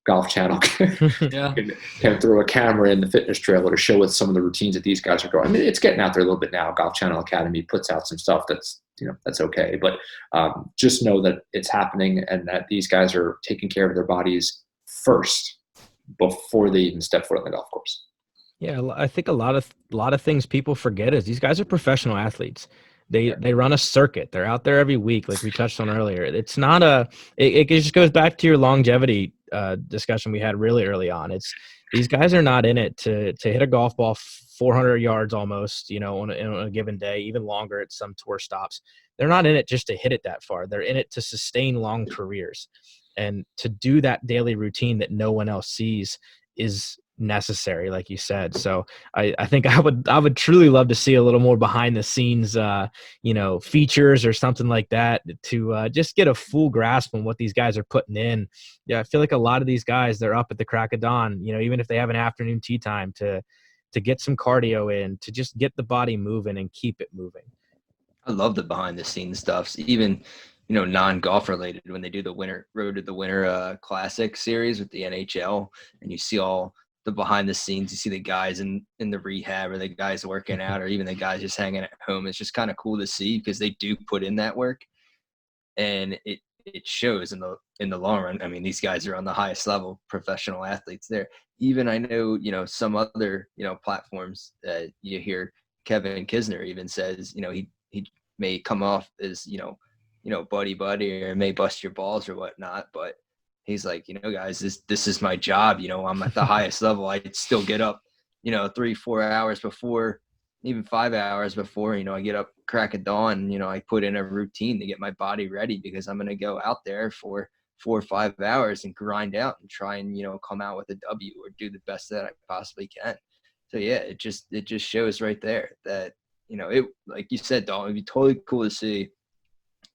Golf Channel can throw a camera in the fitness trailer to show us some of the routines that these guys are going. I mean, it's getting out there a little bit now. Golf Channel Academy puts out some stuff that's okay. But just know that it's happening and that these guys are taking care of their bodies first before they even step foot on the golf course. Yeah, I think a lot of things people forget is these guys are professional athletes. They run a circuit. They're out there every week, like we touched on earlier. It's not it just goes back to your longevity discussion we had really early on. It's these guys are not in it to hit a golf ball 400 yards almost, on a given day, even longer at some tour stops. They're not in it just to hit it that far. They're in it to sustain long careers, and to do that daily routine that no one else sees is necessary, like you said. So I think I would truly love to see a little more behind the scenes features or something like that to just get a full grasp on what these guys are putting in. I feel like a lot of these guys, they're up at the crack of dawn, even if they have an afternoon tee time to get some cardio in, to just get the body moving and keep it moving. I love the behind the scenes stuff, even non-golf related, when they do the Road to the Winter Classic series with the NHL, and you see all the behind the scenes. You see the guys in the rehab, or the guys working out, or even the guys just hanging at home. It's just kind of cool to see, because they do put in that work, and it shows in the long run. I mean, these guys are on the highest level professional athletes there. Even I know, some other, platforms that you hear Kevin Kisner even says, he may come off as, buddy, or may bust your balls or whatnot, but he's like, guys, this is my job. I'm at the highest level. I still get up, 3-4 hours before, even 5 hours before, I get up crack of dawn. I put in a routine to get my body ready, because I'm going to go out there for 4 or 5 hours and grind out and try and, come out with a W or do the best that I possibly can. So yeah, it just shows right there that, it, like you said, Dalton, it'd be totally cool to see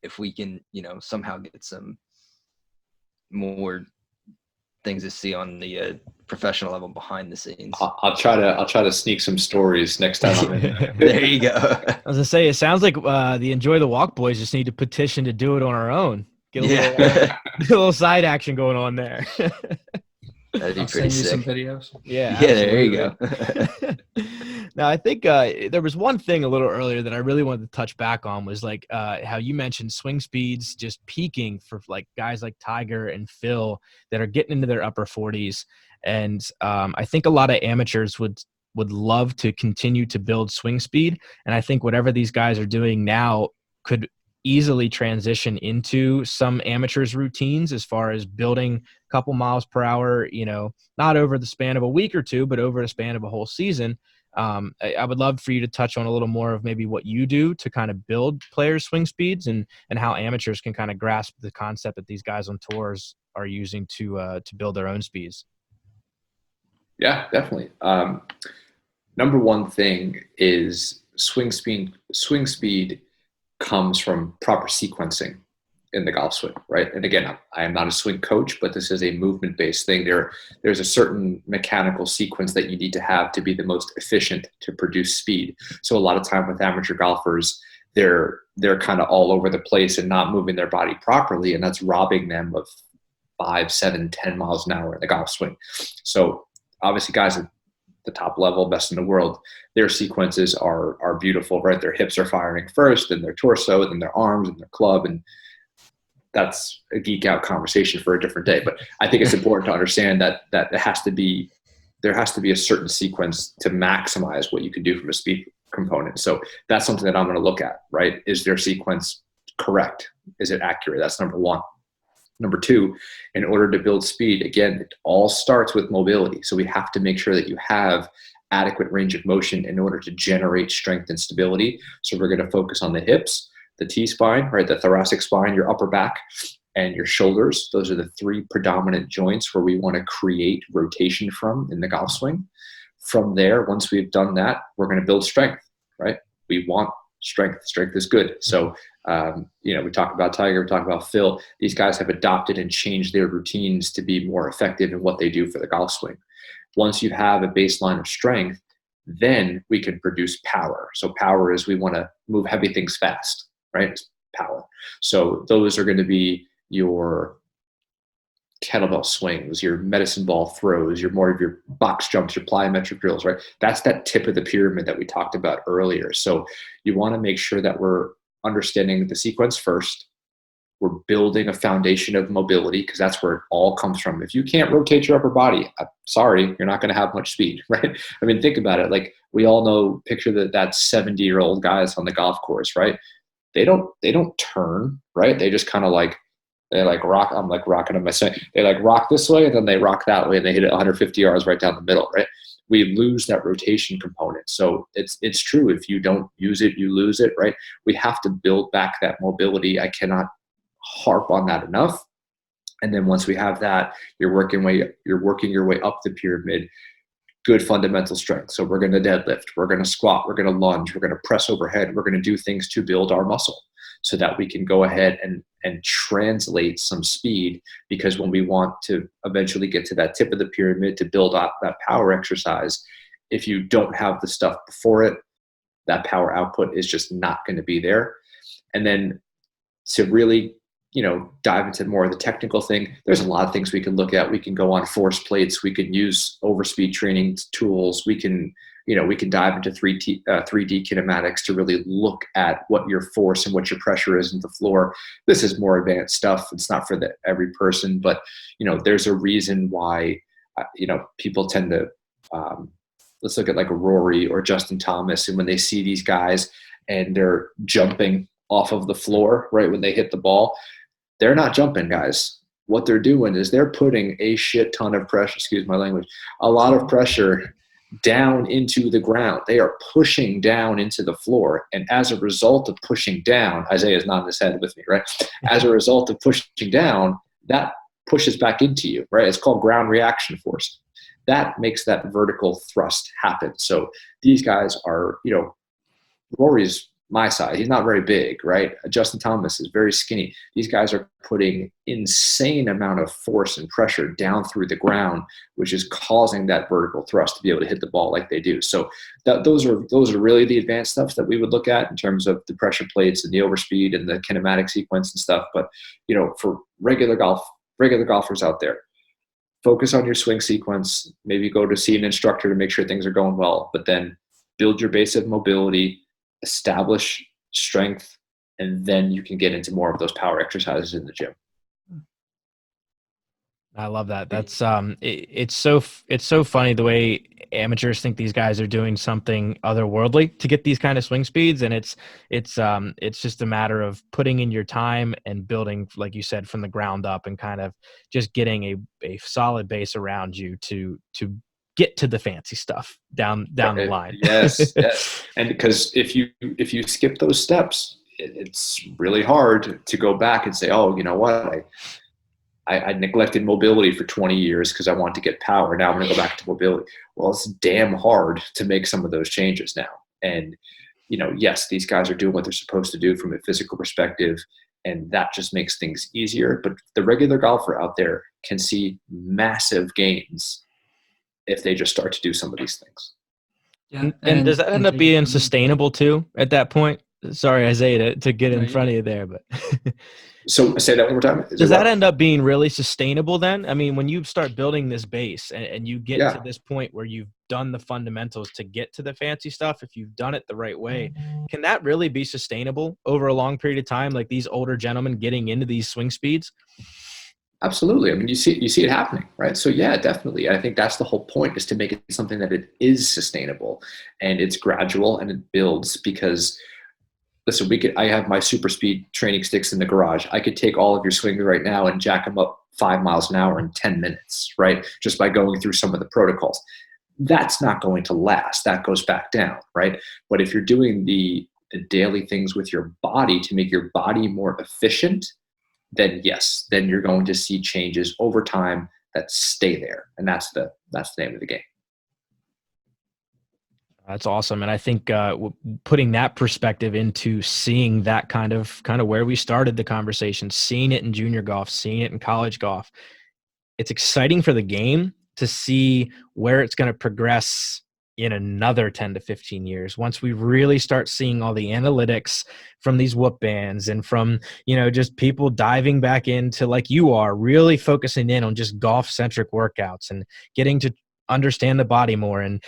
if we can, somehow get some more things to see on the professional level behind the scenes. I'll try to sneak some stories next time I'm in there. There you go. I was gonna say, it sounds like the Enjoy the Walk boys just need to petition to do it on our own. Get a little side action going on there. That'd be I'll pretty send you sick. some videos. Yeah, There you go. Now, I think there was one thing a little earlier that I really wanted to touch back on was like how you mentioned swing speeds just peaking for like guys like Tiger and Phil that are getting into their upper 40s. And I think a lot of amateurs would love to continue to build swing speed. And I think whatever these guys are doing now could easily transition into some amateurs routines as far as building a couple miles per hour, not over the span of a week or two, but over the span of a whole season. I would love for you to touch on a little more of maybe what you do to kind of build players' swing speeds and how amateurs can kind of grasp the concept that these guys on tours are using to build their own speeds. Yeah, definitely. Number one thing is swing speed. Swing speed comes from proper sequencing in the golf swing, right? And again, I am not a swing coach, but this is a movement-based thing. There's a certain mechanical sequence that you need to have to be the most efficient to produce speed. So a lot of time with amateur golfers, they're kind of all over the place and not moving their body properly, and that's robbing them of 5, 7, 10 miles an hour in the golf swing. So obviously guys at the top level, best in the world, their sequences are beautiful, right? Their hips are firing first, then their torso, then their arms and their club. And that's a geek out conversation for a different day. But I think it's important to understand that there has to be a certain sequence to maximize what you can do from a speed component. So that's something that I'm going to look at, right? Is their sequence correct? Is it accurate? That's number one. Number two, in order to build speed, again, it all starts with mobility. So we have to make sure that you have adequate range of motion in order to generate strength and stability. So we're going to focus on the hips, the T-spine, right, the thoracic spine, your upper back, and your shoulders. Those are the three predominant joints where we want to create rotation from in the golf swing. From there, once we've done that, we're going to build strength, right? We want strength. Strength is good. So, we talk about Tiger, we talk about Phil. These guys have adopted and changed their routines to be more effective in what they do for the golf swing. Once you have a baseline of strength, then we can produce power. So power is we want to move heavy things fast, right? It's power. So those are going to be your kettlebell swings, your medicine ball throws, more of your box jumps, your plyometric drills, right? That's that tip of the pyramid that we talked about earlier. So you want to make sure that we're understanding the sequence first. We're building a foundation of mobility because that's where it all comes from. If you can't rotate your upper body, I'm sorry, you're not going to have much speed, right? I mean, think about it. Like we all know, picture that 70-year-old guys on the golf course, right? They don't turn, right? They just kind of they rock. I'm like rocking on my swing. They rock this way and then they rock that way and they hit it 150 yards right down the middle, right? We lose that rotation component. So it's true. If you don't use it, you lose it, right? We have to build back that mobility. I cannot harp on that enough. And then once we have that, you're working your way up the pyramid. Good fundamental strength. So we're going to deadlift, we're going to squat, we're going to lunge, we're going to press overhead, we're going to do things to build our muscle so that we can go ahead and translate some speed, because when we want to eventually get to that tip of the pyramid to build up that power exercise, if you don't have the stuff before it, that power output is just not going to be there. And then to really dive into more of the technical thing, there's a lot of things we can look at. We can go on force plates. We can use overspeed training tools. We can dive into 3D kinematics to really look at what your force and what your pressure is in the floor. This is more advanced stuff. It's not for every person, but there's a reason why people tend to let's look at like a Rory or Justin Thomas, and when they see these guys and they're jumping off of the floor, right, when they hit the ball, they're not jumping, guys. What they're doing is they're putting a shit ton of pressure, excuse my language, a lot of pressure down into the ground. They are pushing down into the floor. And as a result of pushing down, Isaiah's nodding his head with me, right? As a result of pushing down, that pushes back into you, right? It's called ground reaction force. That makes that vertical thrust happen. So these guys are, Rory's my size. He's not very big, right? Justin Thomas is very skinny. These guys are putting insane amount of force and pressure down through the ground, which is causing that vertical thrust to be able to hit the ball like they do. So those are really the advanced stuff that we would look at in terms of the pressure plates and the overspeed and the kinematic sequence and stuff. But, for regular golfers out there, focus on your swing sequence, maybe go to see an instructor to make sure things are going well, but then build your base of mobility, establish strength, and then you can get into more of those power exercises in the gym. I love that. That's it's so funny the way amateurs think these guys are doing something otherworldly to get these kind of swing speeds, and it's just a matter of putting in your time and building, like you said, from the ground up, and kind of just getting a solid base around you to get to the fancy stuff down the line. Yes. And because if you skip those steps, it's really hard to go back and say, oh, you know what, I neglected mobility for 20 years because I want to get power. Now I'm going to go back to mobility. Well, it's damn hard to make some of those changes now. And, yes, these guys are doing what they're supposed to do from a physical perspective, and that just makes things easier. But the regular golfer out there can see massive gains if they just start to do some of these things. Yeah. And does that end up being sustainable too at that point? Sorry, Isaiah, to get in front of you there, but so say that one more time. Does that end up being really sustainable then? I mean, when you start building this base and you get to this point where you've done the fundamentals to get to the fancy stuff, if you've done it the right way, can that really be sustainable over a long period of time? Like these older gentlemen getting into these swing speeds? Absolutely. I mean, you see it happening, right? So yeah, definitely. I think that's the whole point, is to make it something that it is sustainable and it's gradual and it builds. Because listen, I have my super speed training sticks in the garage. I could take all of your swings right now and jack them up 5 miles an hour in 10 minutes, right? Just by going through some of the protocols. That's not going to last. That goes back down, right? But if you're doing the daily things with your body to make your body more efficient, then yes, then you're going to see changes over time that stay there. And that's the name of the game. That's awesome. And I think putting that perspective into seeing that kind of where we started the conversation, seeing it in junior golf, seeing it in college golf, it's exciting for the game to see where it's going to progress in another 10 to 15 years, once we really start seeing all the analytics from these whoop bands and from, just people diving back into, like you are, really focusing in on just golf centric workouts and getting to understand the body more. And,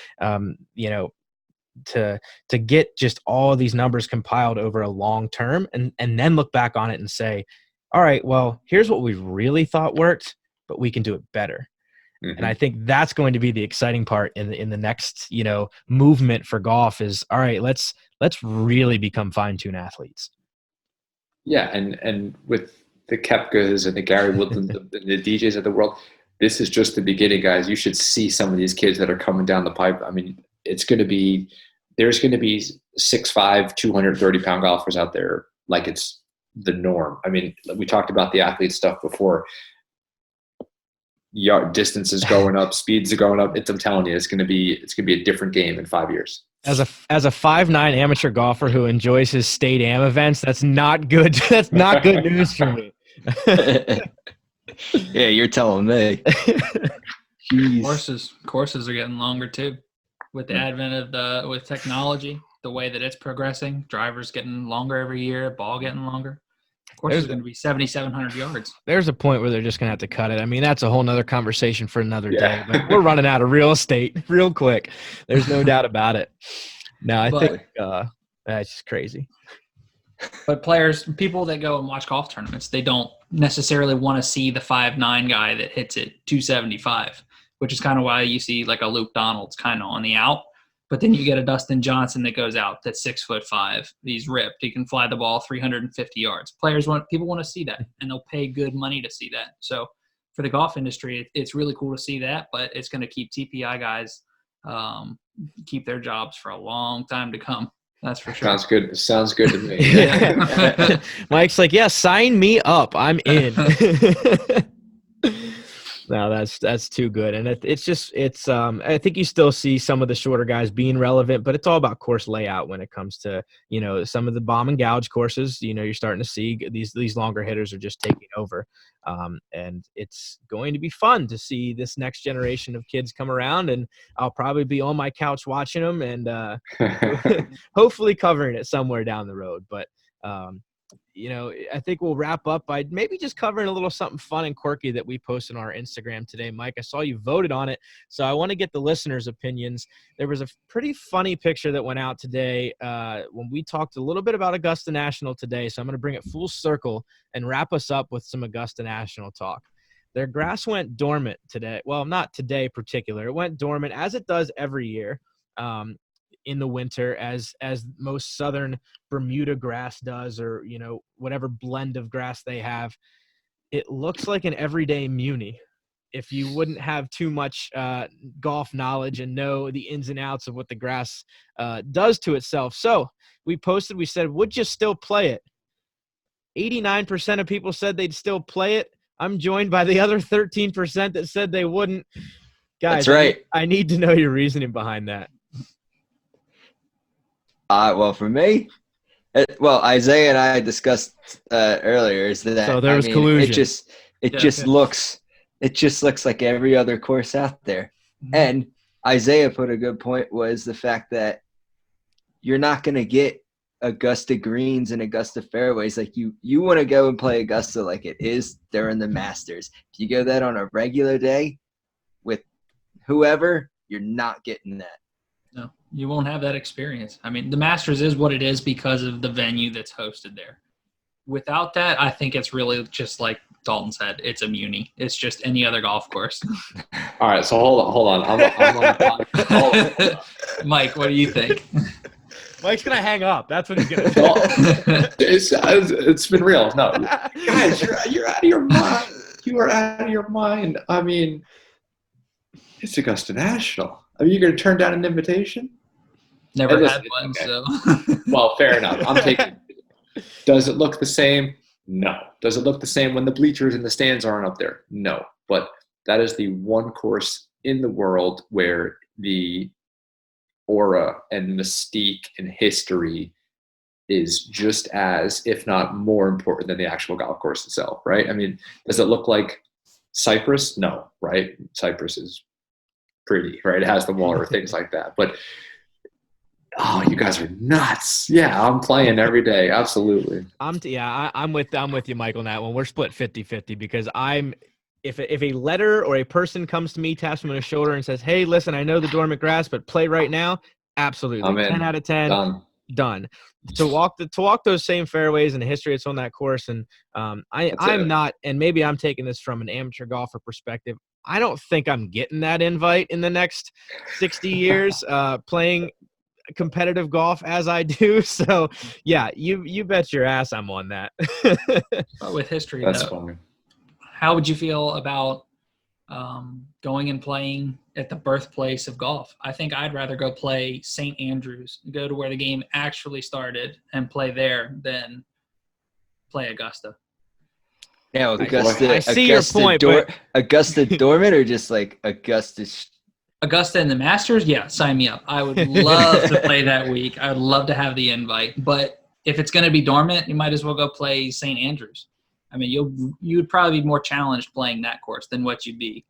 to get just all of these numbers compiled over a long term and then look back on it and say, all right, well, here's what we really thought worked, but we can do it better. Mm-hmm. And I think that's going to be the exciting part in the next, movement for golf is, all right, let's really become fine-tuned athletes. Yeah. And with the Koepkas and the Gary Woodlands, the DJs of the world, this is just the beginning, guys. You should see some of these kids that are coming down the pipe. I mean, there's going to be 6'5", 230-pound golfers out there like it's the norm. I mean, we talked about the athlete stuff before. Yard distances going up, speeds are going up. I'm telling you, it's going to be a different game in 5 years. As a 5'9" amateur golfer who enjoys his state am events, that's not good. That's not good news for me. Yeah, you're telling me. Courses are getting longer too, with the advent of with technology, the way that it's progressing. Drivers getting longer every year, ball getting longer. Course is going to be 7,700 yards. There's a point where they're just going to have to cut it. I mean, that's a whole nother conversation for another day. But we're running out of real estate real quick. There's no doubt about it. No, I think that's just crazy. But people that go and watch golf tournaments, they don't necessarily want to see the 5'9" guy that hits it 275, which is kind of why you see like a Luke Donald's kind of on the out. But then you get a Dustin Johnson that goes out that's 6'5". He's ripped. He can fly the ball 350 yards. People want to see that, and they'll pay good money to see that. So for the golf industry, it's really cool to see that, but it's going to keep TPI guys keep their jobs for a long time to come. That's for sure. Sounds good to me. Mike's like, yeah, sign me up. I'm in. No, that's too good, and it's I think you still see some of the shorter guys being relevant, but it's all about course layout when it comes to some of the bomb and gouge courses. You're starting to see these longer hitters are just taking over, and it's going to be fun to see this next generation of kids come around, and I'll probably be on my couch watching them and hopefully covering it somewhere down the road, but. I think we'll wrap up by maybe just covering a little something fun and quirky that we posted on our Instagram today. Mike, I saw you voted on it, so I want to get the listeners' opinions. There was a pretty funny picture that went out today when we talked a little bit about Augusta National today, so I'm going to bring it full circle and wrap us up with some Augusta National talk. Their grass went dormant today. Well, not today particular. It went dormant, as it does every year. In the winter, as most southern Bermuda grass does, or whatever blend of grass they have. It looks like an everyday muni if you wouldn't have too much golf knowledge and know the ins and outs of what the grass does to itself. So we said, would you still play it? 89% of people said they'd still play it. I'm joined by the other 13% that said they wouldn't. Guys, that's right. I need to know your reasoning behind that. Well, for me, Isaiah and I discussed earlier is that so there was collusion. It just looks like every other course out there. Mm-hmm. And Isaiah put a good point, was the fact that you're not going to get Augusta greens and Augusta fairways. Like you want to go and play Augusta like it is during the Masters. If you go that on a regular day with whoever, you're not getting that. No, you won't have that experience. I mean, the Masters is what it is because of the venue that's hosted there. Without that, I think it's really just like Dalton said. It's a muni. It's just any other golf course. All right, so hold on. I'm Mike, what do you think? Mike's gonna hang up. That's what he's gonna do. It's been real. No, guys, you're out of your mind. You are out of your mind. I mean, it's Augusta National. Are you going to turn down an invitation? Never had one, okay. So. Well, fair enough. I'm taking. Does it look the same? No. Does it look the same when the bleachers and the stands aren't up there? No. But that is the one course in the world where the aura and mystique and history is just as, if not more important than the actual golf course itself, right? I mean, does it look like Cyprus? No, right? Cyprus is pretty, right? It has the water, things like that. But you guys are nuts. Yeah, I'm playing every day. Absolutely. I'm with you, Michael, on that one. We're split 50-50 because if a letter or a person comes to me, taps me on the shoulder and says, "Hey, listen, I know the dormant grass, but play right now." Absolutely. I'm in. 10 out of 10. Done. To walk those same fairways and the history that's on that course. And I'm not, and maybe I'm taking this from an amateur golfer perspective, I don't think I'm getting that invite in the next 60 years playing competitive golf as I do. So, yeah, you bet your ass I'm on that. But with history, that's though, funny. How would you feel about going and playing at the birthplace of golf? I think I'd rather go play St. Andrews, go to where the game actually started and play there than play Augusta. Yeah, Augusta. I see your point, but Augusta dormant or just like Augusta and the Masters? Yeah, sign me up. I would love to play that week. I would love to have the invite. But if it's going to be dormant, you might as well go play St. Andrews. I mean, you'd probably be more challenged playing that course than what you'd be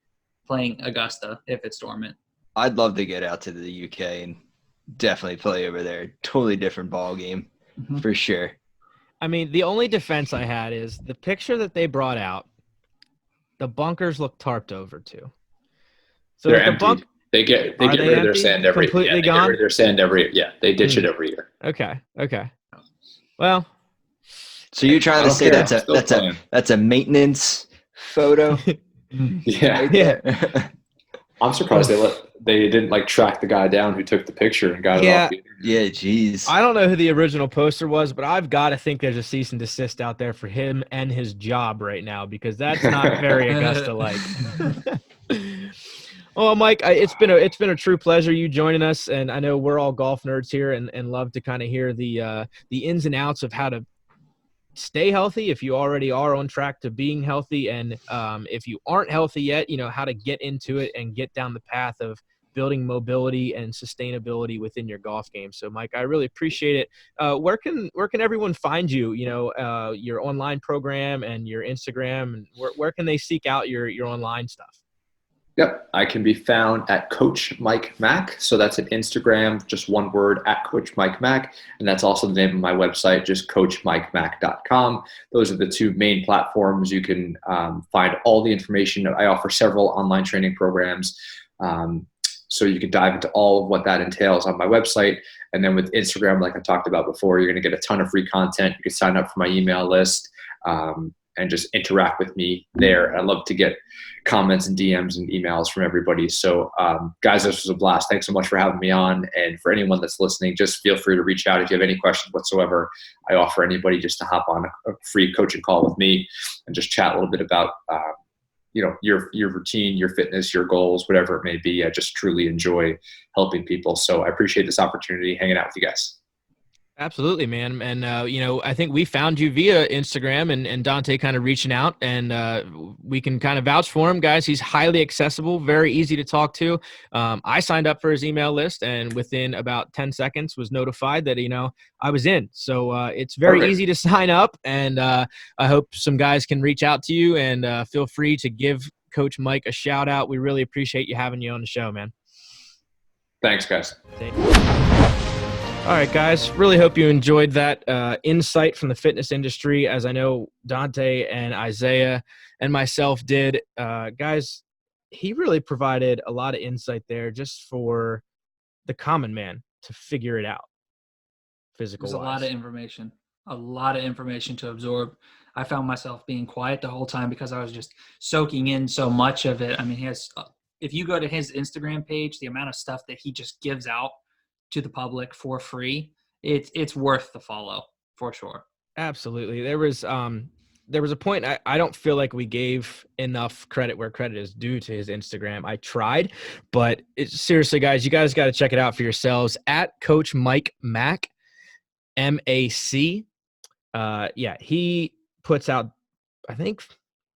playing Augusta if it's dormant. I'd love to get out to the UK and definitely play over there. Totally different ball game, for sure. I mean, the only defense I had is the picture that they brought out. The bunkers look tarped over too. So they're empty. They get rid of their sand every year. Completely gone? They get rid of their sand every year. They ditch it every year. Okay. Well, so you're trying to say that's a maintenance photo? Yeah. I'm surprised they didn't like track the guy down who took the picture and got it off. Yeah, geez. I don't know who the original poster was, but I've got to think there's a cease and desist out there for him and his job right now because that's not very Augusta-like. Well, Mike, it's been a true pleasure you joining us, and I know we're all golf nerds here and love to kind of hear the ins and outs of how to stay healthy, if you already are on track to being healthy, and if you aren't healthy yet, how to get into it and get down the path of building mobility and sustainability within your golf game. So Mike, I really appreciate it. Where can everyone find you, your online program and your Instagram, and where can they seek out your online stuff? Yep, I can be found at Coach Mike Mack. So that's an Instagram, just one word, at Coach Mike Mack. And that's also the name of my website, just coachmikemack.com. Those are the two main platforms. You can find all the information. I offer several online training programs. So you can dive into all of what that entails on my website. And then with Instagram, like I talked about before, you're going to get a ton of free content. You can sign up for my email list and just interact with me there. I love to get comments and DMs and emails from everybody. So guys, this was a blast. Thanks so much for having me on. And for anyone that's listening, just feel free to reach out if you have any questions whatsoever. I offer anybody just to hop on a free coaching call with me and just chat a little bit about your routine, your fitness, your goals, whatever it may be. I just truly enjoy helping people. So I appreciate this opportunity hanging out with you guys. Absolutely, man. And, I think we found you via Instagram and Dante kind of reaching out, and we can kind of vouch for him, guys. He's highly accessible, very easy to talk to. I signed up for his email list, and within about 10 seconds was notified that, I was in. So it's very easy to sign up, and I hope some guys can reach out to you, and feel free to give Coach Mike a shout out. We really appreciate you having you on the show, man. Thanks, guys. All right, guys, really hope you enjoyed that insight from the fitness industry, as I know Dante and Isaiah and myself did. Guys, he really provided a lot of insight there just for the common man to figure it out. Physical. There's a lot of information to absorb. I found myself being quiet the whole time because I was just soaking in so much of it. I mean, if you go to his Instagram page, the amount of stuff that he just gives out to the public for free, it's worth the follow for sure. Absolutely. There was a point I don't feel like we gave enough credit where credit is due to his Instagram. I tried, but seriously, guys, you guys got to check it out for yourselves at Coach Mike Mack, MAC. He puts out, I think,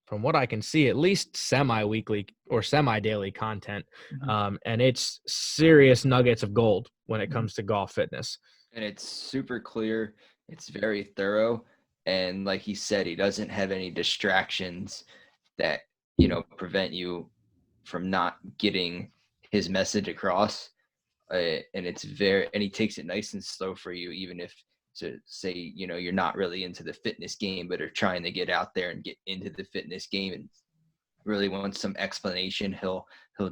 from what I can see, at least semi-weekly or semi-daily content. And it's serious nuggets of gold when it comes to golf fitness. And it's super clear. It's very thorough. And like he said, he doesn't have any distractions that, prevent you from not getting his message across. And he takes it nice and slow for you, even if, to say, you're not really into the fitness game, but are trying to get out there and get into the fitness game and really want some explanation. He'll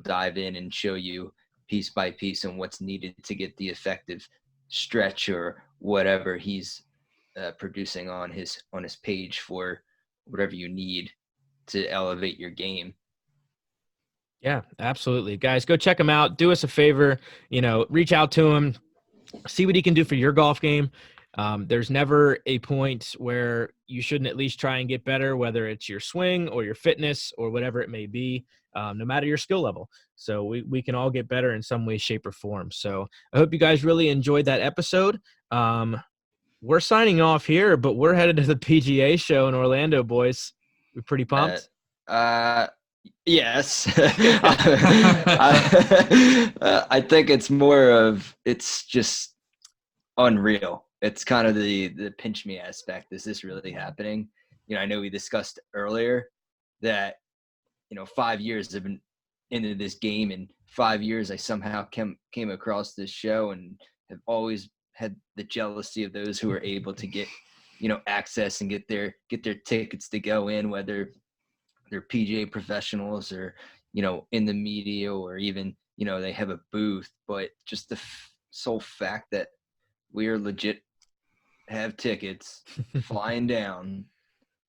dive in and show you piece by piece on what's needed to get the effective stretch or whatever he's producing on his page for whatever you need to elevate your game. Yeah, absolutely. Guys, go check him out. Do us a favor, reach out to him, see what he can do for your golf game. There's never a point where you shouldn't at least try and get better, whether it's your swing or your fitness or whatever it may be, no matter your skill level. So we can all get better in some way, shape, or form. So I hope you guys really enjoyed that episode. We're signing off here, but we're headed to the PGA show in Orlando, boys. We pretty pumped? Yes. I think it's just unreal. It's kind of the pinch me aspect. Is this really happening? I know we discussed earlier that, 5 years have been into this game, and 5 years I somehow came across this show and have always had the jealousy of those who are able to get, access and get their tickets to go in, whether they're PGA professionals or, in the media or even, they have a booth. But just the sole fact that we are legit have tickets flying down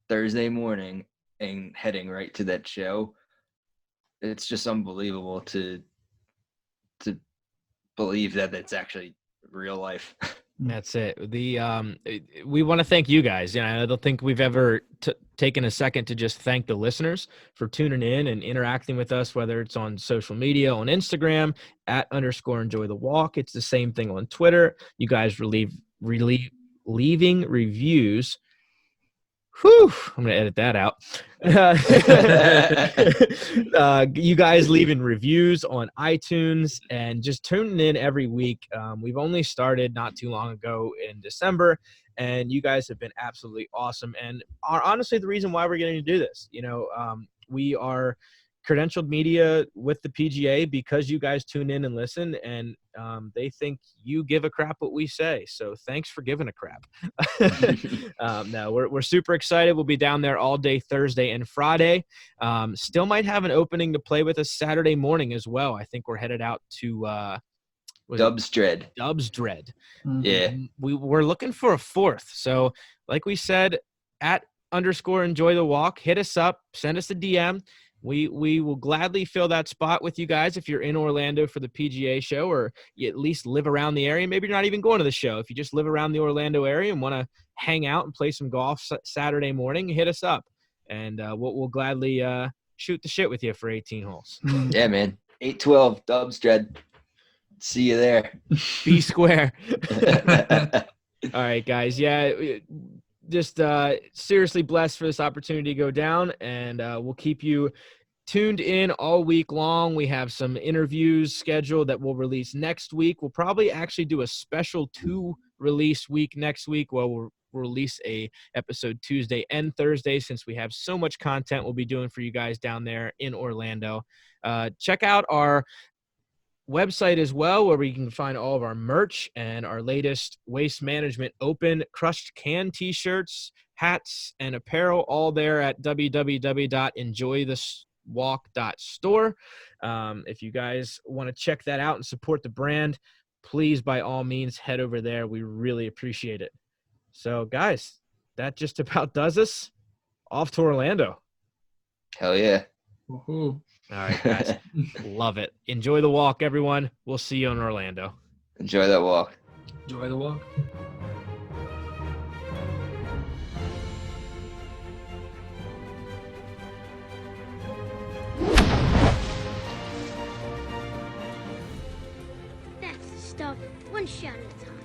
Thursday morning and heading right to that show, it's just unbelievable to believe that it's actually real life. That's it. We want to thank you guys. I don't think we've ever taken a second to just thank the listeners for tuning in and interacting with us, whether it's on social media, on Instagram @_enjoythewalk. It's the same thing on Twitter. You guys leaving reviews Whew, I'm going to edit that out. You guys leaving reviews on iTunes and just tuning in every week. We've only started not too long ago in December, and you guys have been absolutely awesome and are honestly the reason why we're getting to do this. We are credentialed media with the PGA because you guys tune in and listen, and they think you give a crap what we say. So thanks for giving a crap. No, we're super excited. We'll be down there all day Thursday and Friday. Still might have an opening to play with us Saturday morning as well. I think we're headed out to Dubs Dread. Yeah. We're looking for a fourth. So like we said, @_enjoy the walk, hit us up, send us a DM. We will gladly fill that spot with you guys if you're in Orlando for the PGA show, or you at least live around the area. Maybe you're not even going to the show. If you just live around the Orlando area and want to hang out and play some golf Saturday morning, hit us up, and we'll gladly shoot the shit with you for 18 holes. Yeah, man. 812 Dubs Dread. See you there. Be square. All right, guys. Yeah, just seriously blessed for this opportunity to go down, and we'll keep you tuned in all week long. We have some interviews scheduled that we'll release next week. We'll probably actually do a special 2-release week next week. Well, we'll release a episode Tuesday and Thursday since we have so much content we'll be doing for you guys down there in Orlando. Check out our website as well, where we can find all of our merch and our latest Waste Management Open crushed can t-shirts, hats, and apparel, all there at www.enjoythiswalk.store. If you guys want to check that out and support the brand, please by all means head over there. We really appreciate it. So guys, that just about does us. Off to Orlando. Hell yeah. Woohoo. All right, guys. Love it. Enjoy the walk, everyone. We'll see you in Orlando. Enjoy that walk. Enjoy the walk. That's the stuff. One shot at a time.